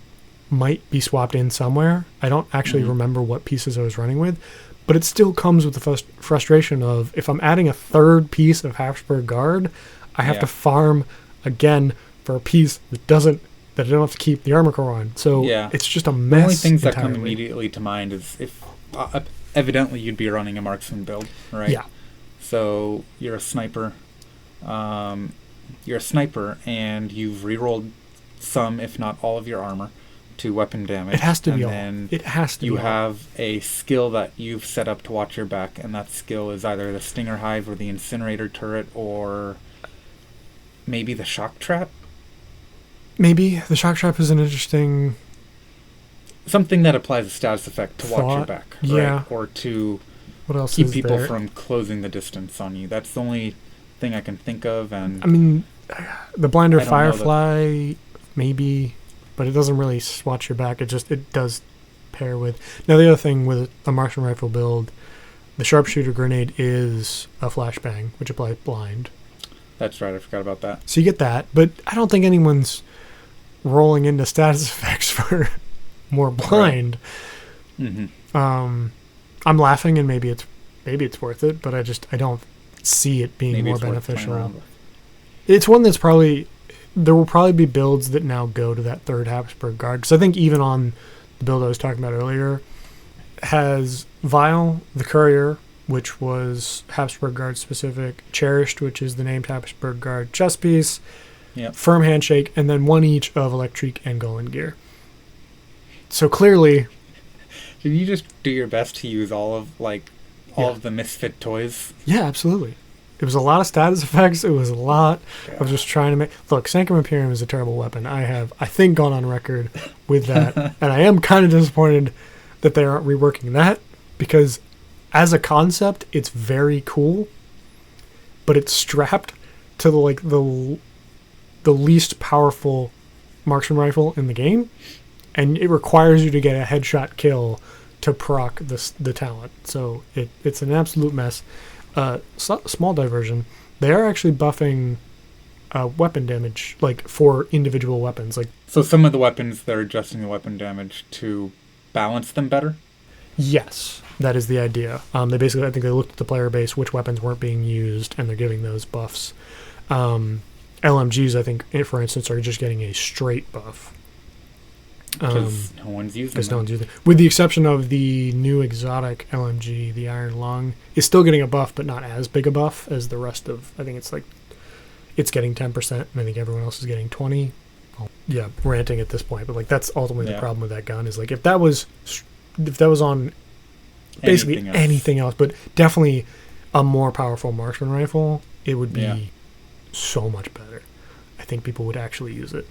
A: might be swapped in somewhere. I don't actually remember what pieces I was running with. But it still comes with the frustration of if I'm adding a 3rd piece of Habsburg Guard, I have to farm again for a piece that I don't have to keep the armor core on. So it's just a mess.
B: The only things that come immediately to mind is if evidently you'd be running a marksman build, right? Yeah. So you're a sniper. And you've rerolled some, if not all, of your armor to weapon damage.
A: It has to be
B: all.
A: It has to be all.
B: You have a skill that you've set up to watch your back, and that skill is either the Stinger Hive or the Incinerator Turret or maybe the Shock Trap?
A: Maybe. The Shock Trap is an interesting...
B: Something that applies a status effect to watch your back, right?
A: Yeah.
B: Or to
A: what else
B: keep people from closing the distance on you. That's the only thing I can think of. And
A: I mean, the Blinder Firefly, maybe... But it doesn't really watch your back. It does pair with... Now, the other thing with a marksman rifle build, the sharpshooter grenade is a flashbang, which applies blind.
B: That's right. I forgot about that.
A: So you get that. But I don't think anyone's rolling into status effects for more blind.
B: Right. Mm-hmm.
A: I'm laughing, and maybe it's worth it, but I don't see it being more beneficial. It's one that's probably... There will probably be builds that now go to that 3rd Habsburg Guard. Because I think even on the build I was talking about earlier, has Yaahl, the Courier, which was Habsburg Guard specific, Cherished, which is the named Habsburg Guard chest piece, Firm Handshake, and then 1 each of Electrique and Golan Gear. So clearly...
B: Did you just do your best to use all of the misfit toys?
A: Yeah, absolutely. It was a lot of status effects. It was a lot of just trying to make... Look, Sanctum Imperium is a terrible weapon. I have, I think, gone on record with that. And I am kind of disappointed that they aren't reworking that. Because as a concept, it's very cool. But it's strapped to the least powerful marksman rifle in the game. And it requires you to get a headshot kill to proc the talent. So it's an absolute mess. Small diversion. They are actually buffing weapon damage, like for individual weapons. Like,
B: so some of the weapons, they're adjusting the weapon damage to balance them better?
A: Yes, that is the idea. They basically, I think they looked at the player base, which weapons weren't being used, and they're giving those buffs. LMGs, I think, for instance, are just getting a straight buff.
B: Because no one's using them.
A: With the exception of the new exotic LMG, the Iron Lung, is still getting a buff, but not as big a buff as the rest of... I think it's getting 10%, and I think everyone else is getting 20. Oh, yeah, ranting at this point, but that's ultimately the problem with that gun, is if that was on basically anything else, but definitely a more powerful marksman rifle, it would be so much better. I think people would actually use it.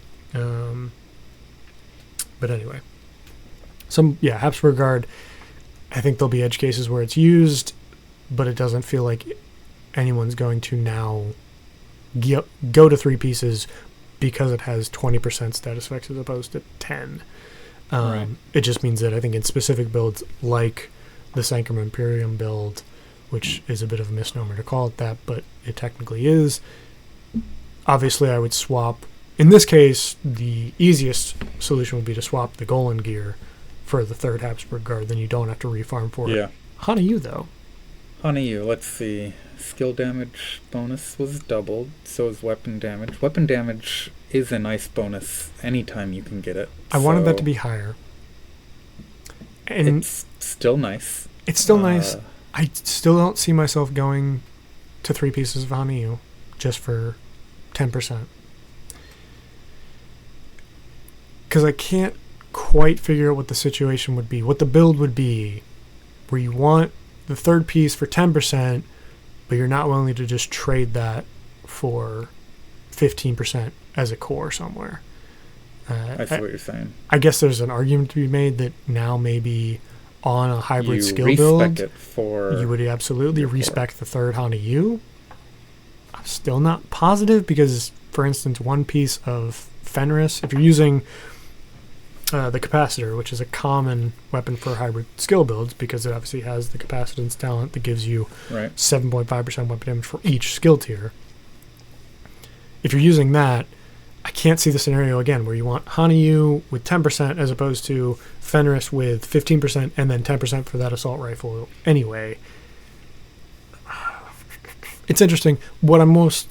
A: But anyway, Habsburg Guard, I think there'll be edge cases where it's used, but it doesn't feel like anyone's going to now go to 3 pieces because it has 20% status effects as opposed to 10.
B: Right.
A: It just means that I think in specific builds like the Sanctum Imperium build, which is a bit of a misnomer to call it that, but it technically is, obviously I would swap. In this case, the easiest solution would be to swap the Golan Gear for the 3rd Habsburg Guard. Then you don't have to refarm for it. Hanu-U, though.
B: Hanu-U, let's see. Skill damage bonus was doubled, so is weapon damage. Weapon damage is a nice bonus anytime you can get it.
A: I wanted that to be higher. And
B: it's still nice.
A: It's still nice. I still don't see myself going to 3 pieces of Hanu-U just for 10%. Because I can't quite figure out what the situation would be, what the build would be, where you want the 3rd piece for 10%, but you're not willing to just trade that for 15% as a core somewhere.
B: I see what you're saying.
A: I guess there's an argument to be made that now maybe on a hybrid skill build, you would absolutely respec the 3rd Hanu-U. I'm still not positive because, for instance, one piece of Fenris, if you're using the capacitor, which is a common weapon for hybrid skill builds because it obviously has the capacitance talent that gives you 7.5% weapon damage for each skill tier. If you're using that, I can't see the scenario again where you want Hanu-U with 10% as opposed to Fenris with 15% and then 10% for that assault rifle anyway. It's interesting. The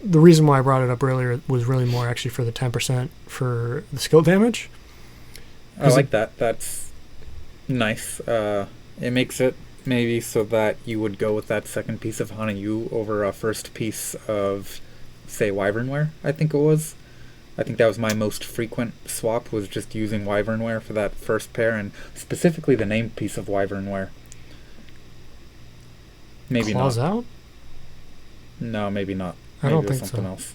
A: reason why I brought it up earlier was really more actually for the 10% for the skill damage.
B: I like that. That's nice. It makes it maybe so that you would go with that 2nd piece of Hanu-U over a 1st piece of, say, Wyvern Wear, I think it was. I think that was my most frequent swap, was just using Wyvern Wear for that 1st pair, and specifically the named piece of Wyvern Wear. Maybe
A: Claws
B: not.
A: Out?
B: No, maybe not.
A: I don't think
B: something
A: so.
B: Else.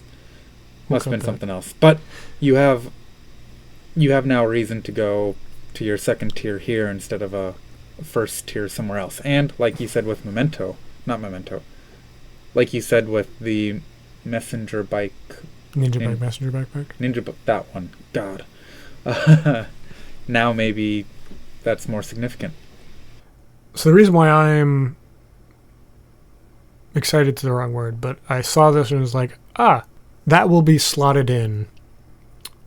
B: Must have been something else. But you have now a reason to go to your 2nd tier here instead of a 1st tier somewhere else. And like you said with like you said with the messenger bike.
A: Ninja bike, messenger backpack?
B: That one. God. Now maybe that's more significant.
A: So the reason why I'm excited to the wrong word, but I saw this and was like, that will be slotted in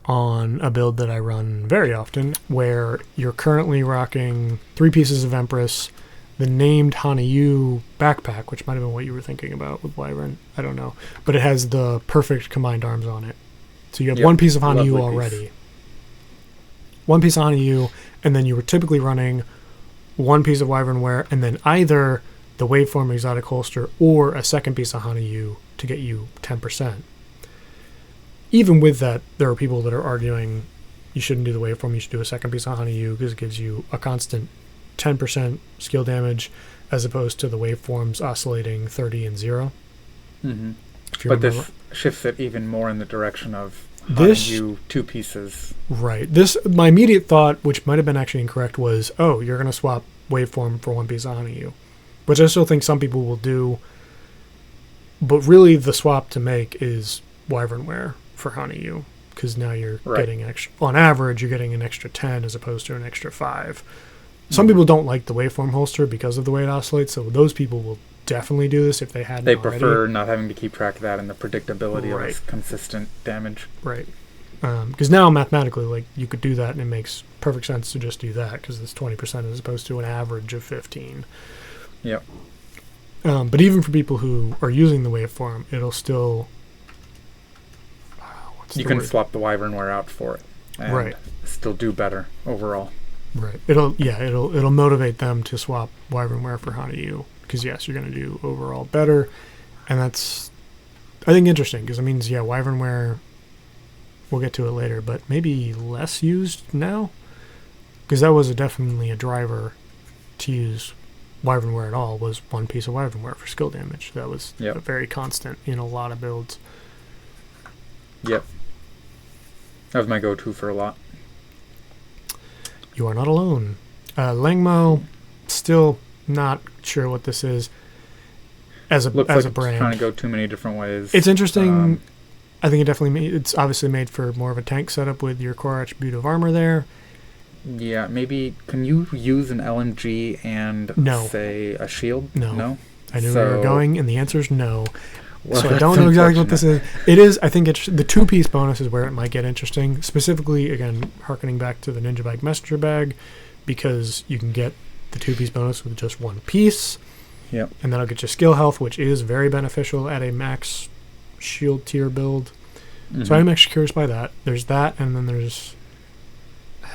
A: on a build that I run very often, where you're currently rocking 3 pieces of Empress, the named Hanu-U backpack, which might have been what you were thinking about with Wyvern, I don't know, but it has the perfect combined arms on it. So you have 1 piece of Hanu-U already. 1 piece of Hanu-U, and then you were typically running 1 piece of Wyvern Wear, and then either the Waveform exotic holster or a 2nd piece of Hanu-U to get you 10%. Even with that, there are people that are arguing you shouldn't do the Waveform, you should do a 2nd piece of Hanu-U because it gives you a constant 10% skill damage as opposed to the Waveforms oscillating 30 and 0.
B: Mm-hmm.
A: If you
B: But
A: remember.
B: this shifts it even more in the direction of
A: This-
B: you two pieces.
A: Right. My immediate thought, which might have been actually incorrect, was, oh, you're going to swap waveform for one piece of Hanu-U, which I still think some people will do. But really, the swap to make is Wyvern Wear for Hanu-U, because now you're
B: Right.
A: getting extra. On average, you're getting an extra 10 as opposed to an extra 5. Some people don't like the waveform holster because of the way it oscillates, so those people will definitely do this if they hadn't
B: They
A: already.
B: prefer not having to keep track of that and the predictability
A: Right.
B: of consistent damage.
A: Right. Because now mathematically, like, you could do that, and it makes perfect sense to just do that because it's 20% as opposed to an average of 15.
B: Yep.
A: But even for people who are using the waveform, it'll still. What's
B: You
A: the
B: can
A: word?
B: swap the Wyvern Wear out for it and
A: Right.
B: still do better overall.
A: Right. It'll motivate them to swap Wyvern Wear for Hanu-U because yes, you're going to do overall better, and that's I think interesting because it means Wyvern Wear. We'll get to it later, but maybe less used now because that was definitely a driver to use Wyvern Wear at all. Was one piece of Wyvern Wear for skill damage. That was
B: Yep.
A: very constant in a lot of builds.
B: Yep. That was my go-to for a lot.
A: You are not alone. Lengmo, still not sure what this is as a
B: Looks
A: as
B: like
A: a
B: it's
A: brand.
B: trying to go too many different ways.
A: It's interesting. I think it's obviously made for more of a tank setup with your core attribute of armor there.
B: Yeah, maybe. Can you use an LMG and
A: No.
B: say a shield?
A: No.
B: No.
A: I knew where you were
B: So-
A: going, and the answer is no.
B: Well,
A: So I
B: that's
A: don't know exactly what this
B: unfortunate.
A: is. It is, I think, the two-piece bonus is where it might get interesting. Specifically, again, harkening back to the Ninja Bike Messenger Bag, because you can get the two-piece bonus with just one piece.
B: Yep.
A: And that'll get you skill health, which is very beneficial at a max shield tier build.
B: Mhm.
A: So I'm actually curious by that. There's that, and then there's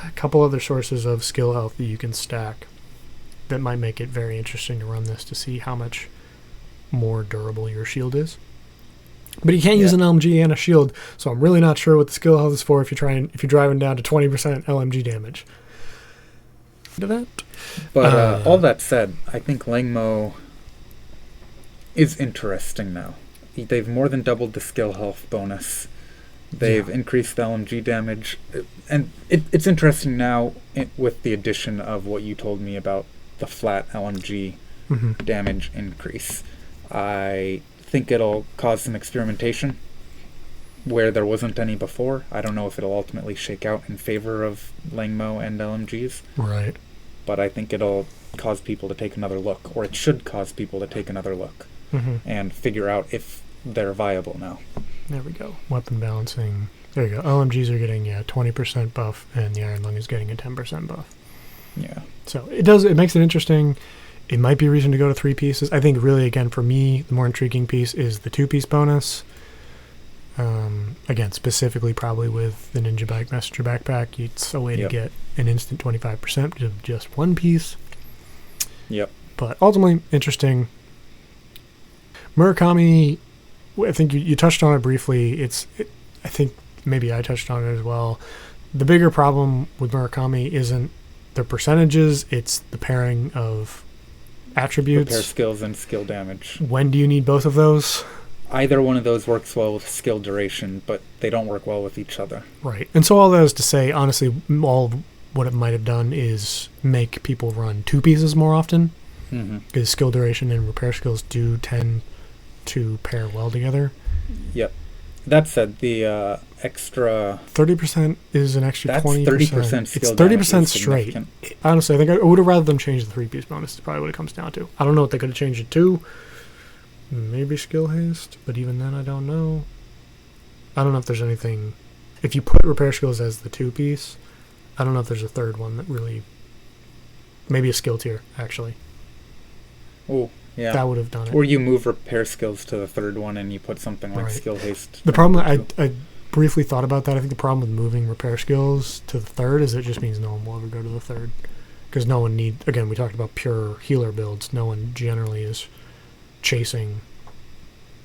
A: a couple other sources of skill health that you can stack that might make it very interesting to run this to see how much more durable your shield is. But you can't use
B: Yeah.
A: an LMG and a shield, so I'm really not sure what the skill health is for if you're driving down to 20% LMG damage. To that.
B: But all that said, I think Lengmo is interesting now. They've more than doubled the skill health bonus. They've increased the LMG damage. And it's interesting now with the addition of what you told me about the flat LMG
A: Mm-hmm.
B: damage increase. I think it'll cause some experimentation where there wasn't any before. I don't know if it'll ultimately shake out in favor of Lengmo and LMGs.
A: Right.
B: But I think it'll cause people to take another look, or it should cause people to take another look
A: Mm-hmm.
B: and figure out if they're viable now.
A: There we go. Weapon balancing. There you go. LMGs are getting 20% buff, and the Iron Lung is getting a 10% buff.
B: Yeah.
A: So it makes it interesting. It might be a reason to go to 3 pieces. I think really, again, for me, the more intriguing piece is the 2-piece bonus. Again, specifically probably with the Ninja Bike Messenger Backpack, it's a way
B: Yep.
A: to get an instant 25% of just one piece.
B: Yep.
A: But ultimately, interesting. Murakami, I think you touched on it briefly. I think maybe I touched on it as well. The bigger problem with Murakami isn't the percentages, it's the pairing of attributes.
B: Repair skills and skill damage.
A: When do you need both of those?
B: Either one of those works well with skill duration, but they don't work well with each other.
A: Right. And so all that is to say, honestly, all what it might have done is make people run 2 pieces more often,
B: Mm-hmm.
A: because skill duration and repair skills do tend to pair well together.
B: Yep. That said, the extra
A: 30% is an extra
B: that's
A: 20%.
B: 30% skill
A: It's 30%
B: damage is
A: straight.
B: significant.
A: Honestly, I think I would have rather them change the 3-piece bonus. Is probably what it comes down to. I don't know what they could have changed it to. Maybe skill haste, but even then, I don't know. I don't know if there's anything. If you put repair skills as the 2-piece, I don't know if there's a third one that really. Maybe a skill tier, actually.
B: Oh, yeah.
A: That would have done it.
B: Or you move repair skills to the third one and you put something like
A: Right.
B: skill haste.
A: The problem,
B: number 2.
A: I briefly thought about that. I think the problem with moving repair skills to the third is it just means no one will ever go to the third. Because no one again, we talked about pure healer builds. No one generally is chasing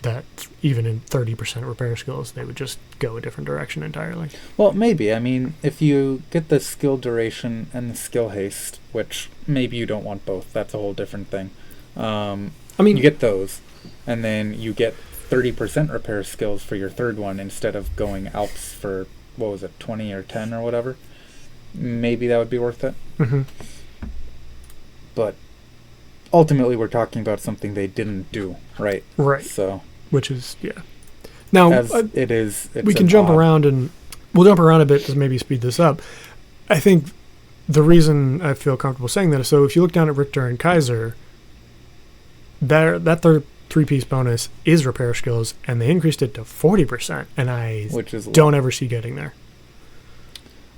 A: that. Even in 30% repair skills, they would just go a different direction entirely.
B: Well, maybe. I mean, if you get the skill duration and the skill haste, which maybe you don't want both, that's a whole different thing.
A: I mean,
B: You get those, and then you get 30% repair skills for your third one instead of going Alps for, what was it, 20 or 10 or whatever, maybe that would be worth it.
A: Mm-hmm.
B: But ultimately, we're talking about something they didn't do, right?
A: Right.
B: So,
A: which is, yeah. Now,
B: as it's
A: we can jump around, and we'll jump around a bit to maybe speed this up. I think the reason I feel comfortable saying that is, so if you look down at Richter and Kaiser, that third three-piece bonus is repair skills, and they increased it to 40%, and I don't ever see getting there.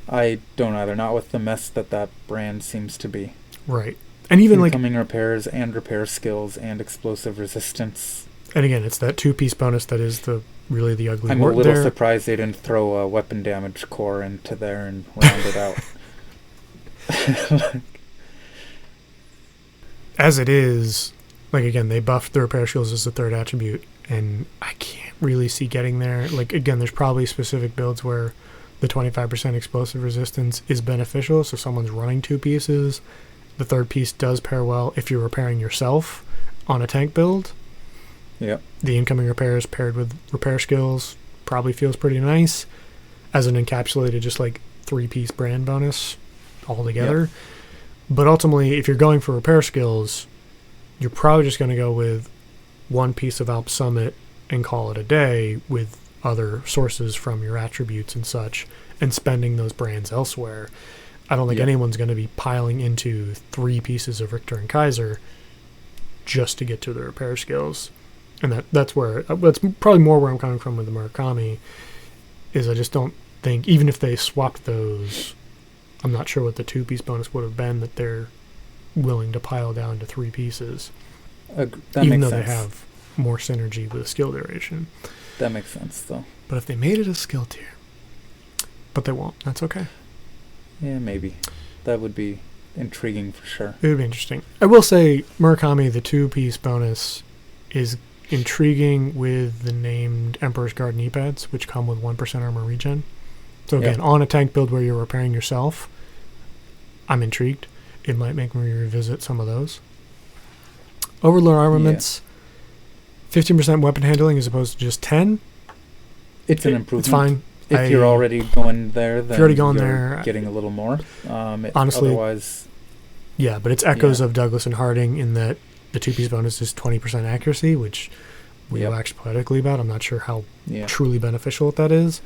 B: I don't either, not with the mess that brand seems to be.
A: Right. And even
B: incoming repairs and repair skills and explosive resistance.
A: And again, it's that two-piece bonus that is really the ugly
B: I'm a little surprised they didn't throw a weapon damage core into there and round it out.
A: As it is, like, again, they buffed the repair skills as the third attribute, and I can't really see getting there. Like, again, there's probably specific builds where the 25% explosive resistance is beneficial, so someone's running two pieces. The third piece does pair well if you're repairing yourself on a tank build.
B: Yep.
A: The incoming repairs paired with repair skills probably feels pretty nice as an encapsulated just like three-piece brand bonus altogether. Yep. But ultimately, if you're going for repair skills, you're probably just going to go with one piece of Alps Summit and call it a day with other sources from your attributes and such, and spending those brands elsewhere. I don't think anyone's going to be piling into three pieces of Richter and Kaiser just to get to the repair skills. And that's probably more where I'm coming from with the Murakami, is I just don't think, even if they swapped those, I'm not sure what the two-piece bonus would have been that they're willing to pile down to three pieces. Even though they have more synergy with skill duration.
B: That makes sense, though.
A: But if they made it a skill tier, but they won't, that's okay.
B: Yeah, maybe. That would be intriguing for sure. It
A: would be interesting. I will say, Murakami, the two-piece bonus, is intriguing with the named Empress Guard knee pads, which come with 1% armor regen. So again, on a tank build where you're repairing yourself, I'm intrigued. It might make me revisit some of those. Overlord Armaments, 15% weapon handling as opposed to just 10.
B: It's an improvement.
A: It's fine.
B: If you're already going there, then you're getting a little more.
A: Honestly,
B: otherwise,
A: yeah, but it's echoes of Douglas and Harding in that the two-piece bonus is 20% accuracy, which we waxed poetically about. I'm not sure how truly beneficial that is.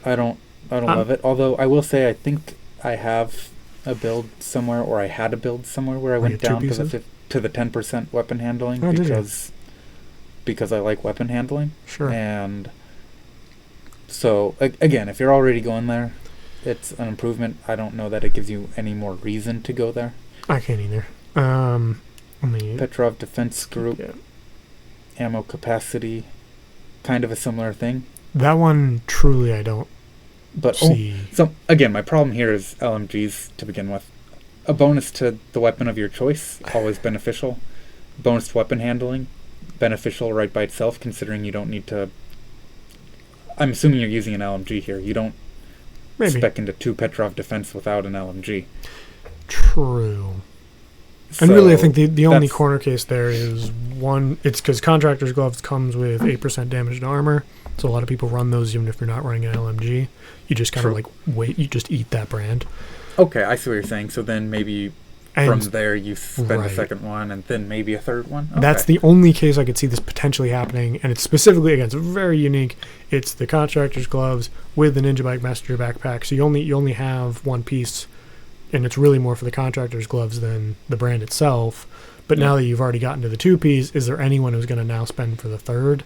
B: I don't love it. Although I will say, I think I have a build somewhere, or I had a build somewhere where I went down to the 10% weapon handling because I like weapon handling.
A: Sure.
B: And so, again, if you're already going there, it's an improvement. I don't know that it gives you any more reason to go there.
A: I can't either.
B: Petrov Defense Group, ammo capacity, kind of a similar thing.
A: That one, truly, I don't see.
B: So, again, my problem here is LMGs to begin with. A bonus to the weapon of your choice, always beneficial. Bonus to weapon handling, beneficial right by itself, considering you don't need to... I'm assuming you're using an LMG here. You don't spec into 2 Petrov defense without an LMG.
A: True. And really, I think the only corner case there is one. It's because Contractor's Gloves comes with 8% damage to armor, so a lot of people run those even if you're not running an LMG. You just kind of wait. You just eat that brand.
B: Okay, I see what you're saying. So then maybe from there you spend a second one and then maybe a third one. Okay.
A: That's the only case I could see this potentially happening, and it's specifically, again, it's very unique. It's the Contractor's Gloves with the Ninja Bike Messenger backpack, so you only have one piece. And it's really more for the Contractor's Gloves than the brand itself. But now that you've already gotten to the two-piece, is there anyone who's going to now spend for the third?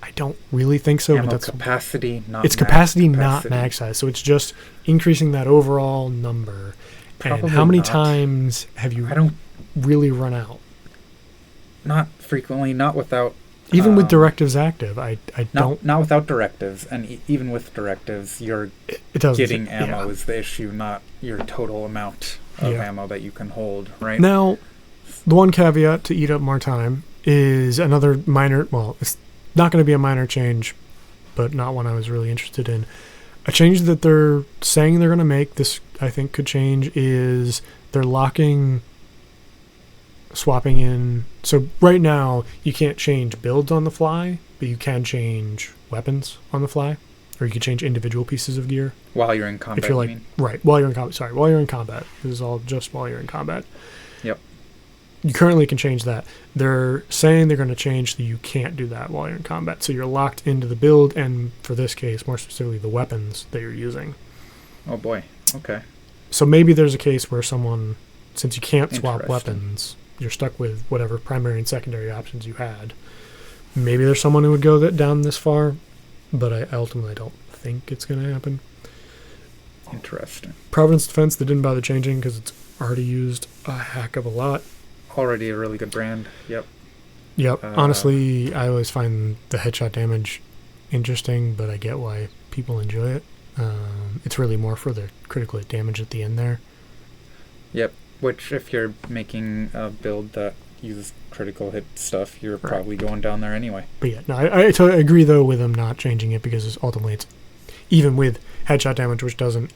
A: I don't really think so.
B: Ammo
A: but that's
B: capacity, not
A: it's capacity, not mag size. So it's just increasing that overall number. Probably. And how many times have you really run out?
B: Not frequently, not without...
A: Even with directives active, I don't...
B: Not without directives, and even with directives, you're getting ammo is the issue, not your total amount of ammo that you can hold, right?
A: Now, the one caveat to eat up more time is another minor... Well, it's not going to be a minor change, but not one I was really interested in. A change that they're saying they're going to make, this I think could change, is they're locking... swapping in. So right now you can't change builds on the fly, but you can change weapons on the fly, or you can change individual pieces of gear
B: While you're in combat,
A: if you're
B: you
A: like
B: mean?
A: right while you're in combat. Sorry, while you're in combat. This is all just while you're in combat.
B: Yep.
A: You currently can change that. They're saying they're going to change that you can't do that while you're in combat. So you're locked into the build, and for this case, more specifically, the weapons that you're using.
B: Oh boy. Okay.
A: So maybe there's a case where someone, since you can't swap
B: Interesting.
A: weapons, you're stuck with whatever primary and secondary options you had. Maybe there's someone who would go down this far, but I ultimately don't think it's going to happen.
B: Interesting.
A: Providence Defense, they didn't bother changing because it's already used a heck of a lot.
B: Already a really good brand. Yep.
A: Yep. Honestly, I always find the headshot damage interesting, but I get why people enjoy it. It's really more for the critical hit damage at the end there.
B: Yep. Which, if you're making a build that uses critical hit stuff, you're probably going down there anyway.
A: But yeah, no, I totally agree though with them not changing it, because ultimately it's even with headshot damage, which doesn't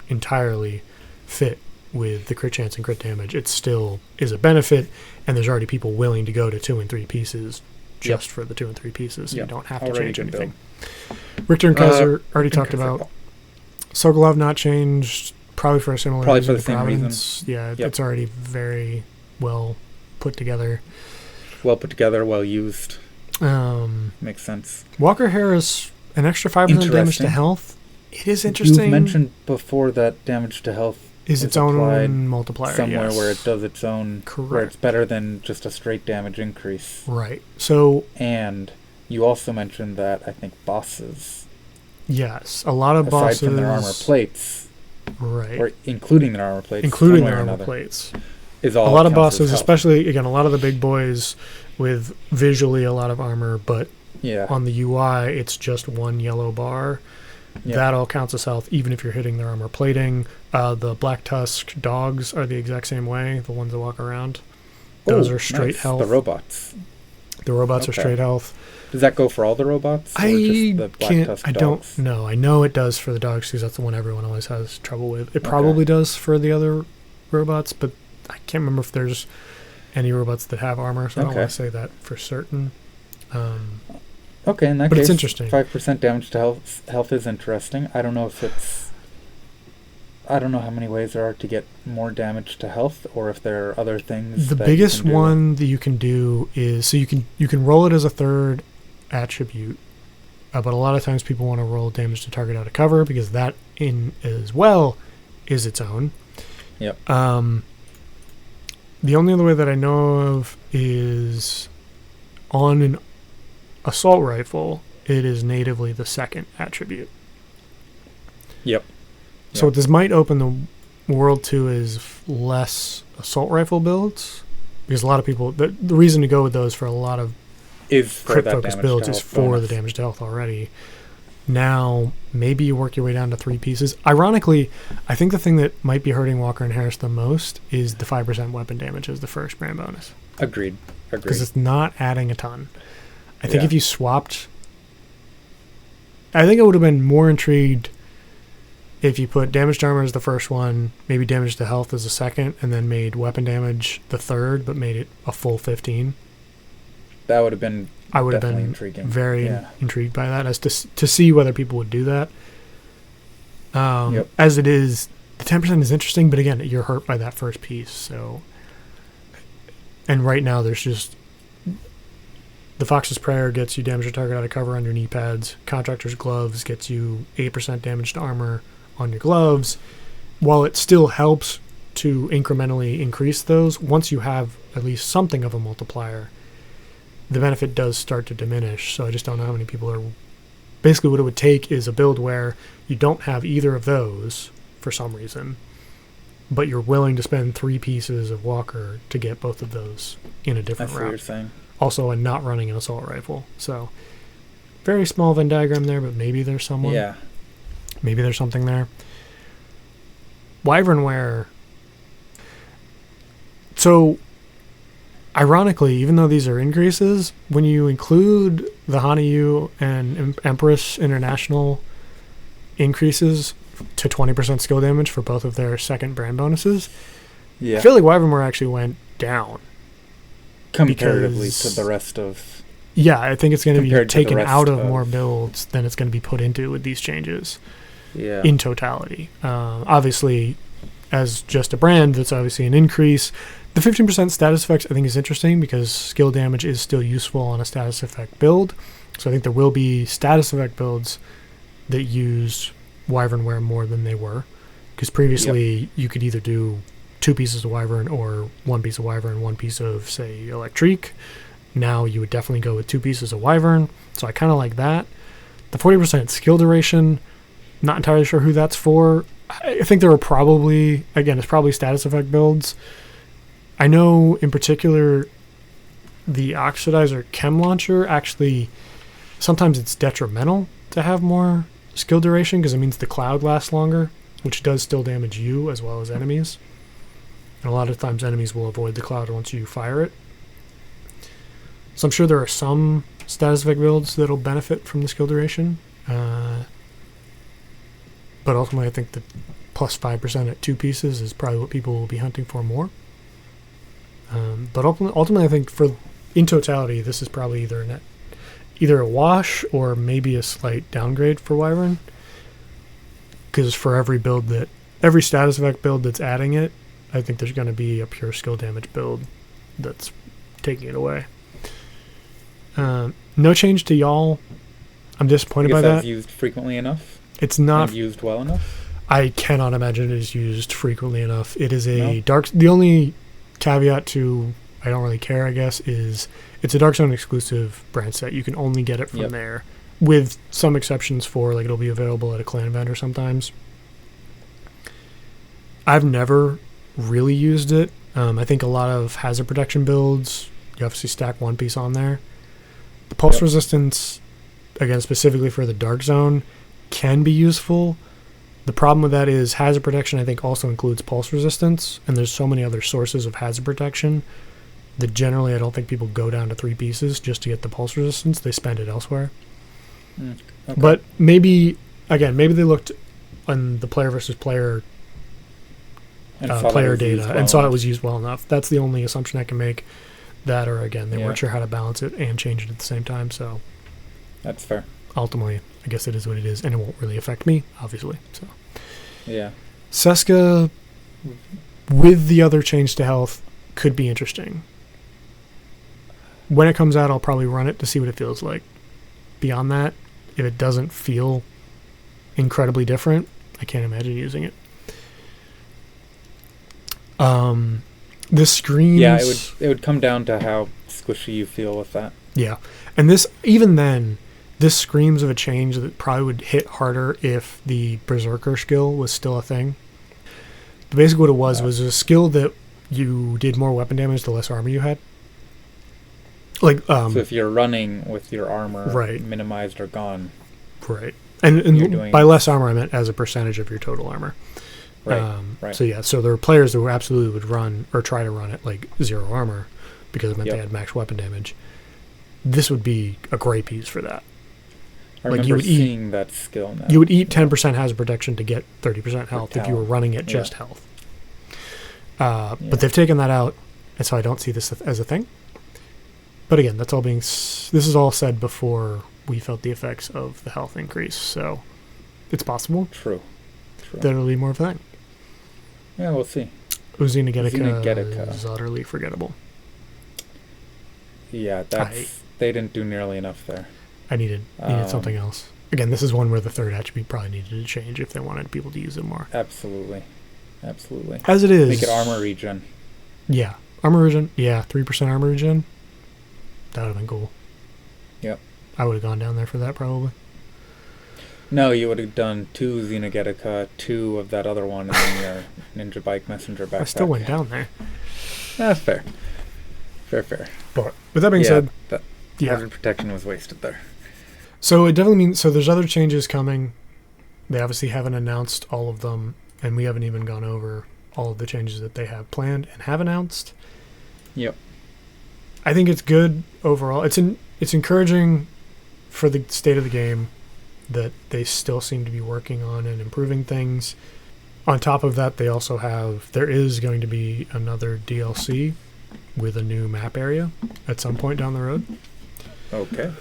A: entirely fit with the crit chance and crit damage, it still is a benefit, and there's already people willing to go to 2 and 3 pieces just for the 2 and 3 pieces, so you don't have to
B: Already
A: change
B: good
A: anything. Richter and Kaiser already talked
B: Kaiser.
A: about. Sokolov not changed, probably for a similar
B: Probably
A: reason
B: for the
A: to
B: same
A: Providence.
B: reason.
A: Yeah,
B: Yep.
A: it's already very well put together.
B: Well put together, well used.
A: Um,
B: Makes sense.
A: Walker Harris, an extra 5% damage to
B: Interesting.
A: health. It is interesting.
B: You've mentioned before that damage to health
A: is its own multiplier
B: somewhere
A: yes.
B: where it does its own,
A: Correct.
B: where it's better than just a straight damage increase.
A: Right. So
B: And you also mentioned that I think bosses,
A: yes, a lot of
B: aside
A: bosses
B: from their armor plates,
A: right,
B: or including their armor plates,
A: including
B: one way
A: their
B: or
A: armor
B: another,
A: plates.
B: is all
A: A lot of
B: counts as
A: bosses,
B: health.
A: especially again, a lot of the big boys with visually a lot of armor, but
B: Yeah.
A: on the UI it's just one yellow bar.
B: Yep.
A: That all counts as health, even if you're hitting their armor plating. The black tusk dogs are the exact same way. The ones that walk around, those
B: Oh,
A: are straight
B: nice.
A: health.
B: The robots.
A: The robots are
B: Okay.
A: straight health.
B: Does that go for all the robots? Or
A: I
B: just the black
A: can't.
B: tusk
A: I
B: dogs?
A: don't know. I know it does for the dogs because that's the one everyone always has trouble with. It probably does for the other robots, but I can't remember if there's any robots that have armor, so I don't want to say that for certain.
B: Okay, in that
A: But
B: case,
A: it's interesting.
B: 5% damage to health is interesting. I don't know if it's... I don't know how many ways there are to get more damage to health, or if there are other things.
A: The
B: that
A: biggest
B: you can do.
A: one that you can do is so you can roll it as a third attribute, but a lot of times people want to roll damage to target out of cover because that in as well is its own.
B: Yep.
A: The only other way that I know of is on an assault rifle. It is natively the second attribute.
B: Yep.
A: So what this might open the world to is less assault rifle builds, because a lot of people the reason to go with those for a lot of
B: Is for
A: crit
B: that
A: focused
B: damage
A: builds
B: to
A: is
B: health
A: for
B: bonus.
A: the damage to health already. Now maybe you work your way down to 3 pieces. Ironically, I think the thing that might be hurting Walker and Harris the most is the 5% weapon damage as the first brand bonus,
B: Agreed.
A: because it's not adding a ton. I think
B: Yeah.
A: if you swapped, I think I would have been more intrigued if you put damage to armor as the first one, maybe damage to health as the second, and then made weapon damage the third, but made it a full 15.
B: That would have been
A: I would have
B: definitely
A: been
B: intriguing.
A: very
B: Yeah.
A: intrigued by that, as to see whether people would do that.
B: Yep.
A: As it is, the 10% is interesting, but again, you're hurt by that first piece. So, and right now there's just the Fox's Prayer gets you damage to target out of cover on your knee pads. Contractor's Gloves gets you 8% damage to armor on your gloves. While it still helps to incrementally increase those, once you have at least something of a multiplier, the benefit does start to diminish. So I just don't know how many people are... Basically what it would take is a build where you don't have either of those for some reason, but you're willing to spend 3 pieces of Walker to get both of those in a different
B: That's what you're
A: route.
B: saying.
A: Also, and not running an assault rifle. So very small Venn diagram there, but maybe there's someone.
B: Yeah.
A: Maybe there's something there. Wyvern Wear. So, ironically, even though these are increases, when you include the Hanu-U and Empress International increases to 20% skill damage for both of their second brand bonuses,
B: Yeah.
A: I feel like Wyvern Wear actually went down
B: comparatively to the rest of...
A: Yeah, I think it's going to be taken out of
B: of
A: more builds than it's going to be put into with these changes
B: Yeah.
A: in totality. Obviously, as just a brand, that's obviously an increase. The 15% status effects I think is interesting because skill damage is still useful on a status effect build. So I think there will be status effect builds that use Wyvern Wear more than they were. Because previously you could either do 2 pieces of Wyvern or 1 piece of Wyvern, 1 piece of, say, Electrique. Now you would definitely go with 2 pieces of Wyvern. So I kind of like that. The 40% skill duration, not entirely sure who that's for. I think there are probably, again, it's probably status effect builds. I know in particular the Oxidizer Chem Launcher, actually sometimes it's detrimental to have more skill duration because it means the cloud lasts longer, which does still damage you as well as enemies. And a lot of times enemies will avoid the cloud once you fire it. So I'm sure there are some status effect builds that'll benefit from the skill duration. But ultimately I think the plus 5% at 2 pieces is probably what people will be hunting for more. But ultimately I think in totality this is probably either a wash or maybe a slight downgrade for Wyvern. Because for every status effect build that's adding it, I think there's going to be a pure skill damage build that's taking it away. No change to Yaahl. I'm disappointed by that.
B: That's used frequently enough?
A: It's not
B: used well enough?
A: I cannot imagine it is used frequently enough. It is a dark... The only caveat to I don't really care, I guess, is it's a Dark Zone exclusive brand set. You can only get it from there, with some exceptions for, like, it'll be available at a clan vendor sometimes. I've never really used it. I think a lot of hazard protection builds, you obviously stack 1 piece on there. The pulse resistance, again, specifically for the Dark Zone, can be useful. The problem with that is hazard protection, I think, also includes pulse resistance, and there's so many other sources of hazard protection that generally I don't think people go down to 3 pieces just to get the pulse resistance. They spend it elsewhere.
B: Okay.
A: But maybe they looked on the player versus player player data and saw it was used well enough. That's the only assumption I can make. That, or again, they weren't sure how to balance it and change it at the same time. So
B: that's fair.
A: Ultimately, I guess it is what it is, and it won't really affect me, obviously. So
B: yeah,
A: Seska with the other change to health could be interesting. When it comes out, I'll probably run it to see what it feels like. Beyond that, if it doesn't feel incredibly different, I can't imagine using it. The screens...
B: Yeah, it would come down to how squishy you feel with that.
A: Yeah. And this screams of a change that probably would hit harder if the Berserker skill was still a thing. But basically what it was a skill that you did more weapon damage the less armor you had. Like,
B: so if you're running with your armor minimized or gone.
A: Right. And by less armor, I meant as a percentage of your total armor.
B: Right.
A: So yeah, so there are players who absolutely would run or try to run it like 0 armor because it meant they had max weapon damage. This would be a great piece for that.
B: I remember seeing that skill now.
A: You would eat 10% hazard protection to get 30% health if you were running it just health. But they've taken that out, and so I don't see this as a thing. But again, this is all said before we felt the effects of the health increase, so it's possible.
B: True.
A: That it'll be more of a thing.
B: Yeah, we'll see.
A: Uzina Getica is utterly forgettable.
B: Yeah, they didn't do nearly enough there.
A: I needed something else. Again, this is one where the third attribute probably needed to change if they wanted people to use it more.
B: Absolutely.
A: As it is.
B: Make it armor regen.
A: Yeah. Armor regen. Yeah, 3% armor regen. That would have been cool.
B: Yep.
A: I would have gone down there for that probably.
B: No, you would have done 2 Uzina Getica, 2 of that other one, and then your Ninja Bike Messenger backpack.
A: I still went down there.
B: That's fair. Fair.
A: But with that being said,
B: hazard protection was wasted there.
A: So it definitely means, so there's other changes coming. They obviously haven't announced all of them, and we haven't even gone over all of the changes that they have planned and have announced.
B: Yep.
A: I think it's good overall. It's encouraging for the state of the game that they still seem to be working on and improving things. On top of that, there is going to be another DLC with a new map area at some point down the road.
B: Okay.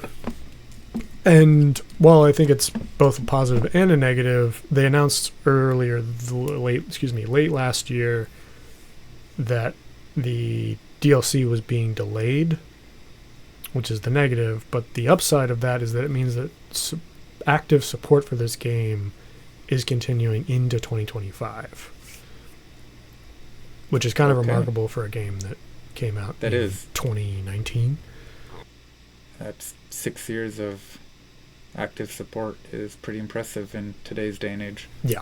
A: And while I think it's both a positive and a negative, they announced late last year that the DLC was being delayed, which is the negative. But the upside of that is that it means that active support for this game is continuing into 2025, which is kind of remarkable for a game that came out in 2019.
B: That's 6 years of active support is pretty impressive in today's day and age.
A: Yeah,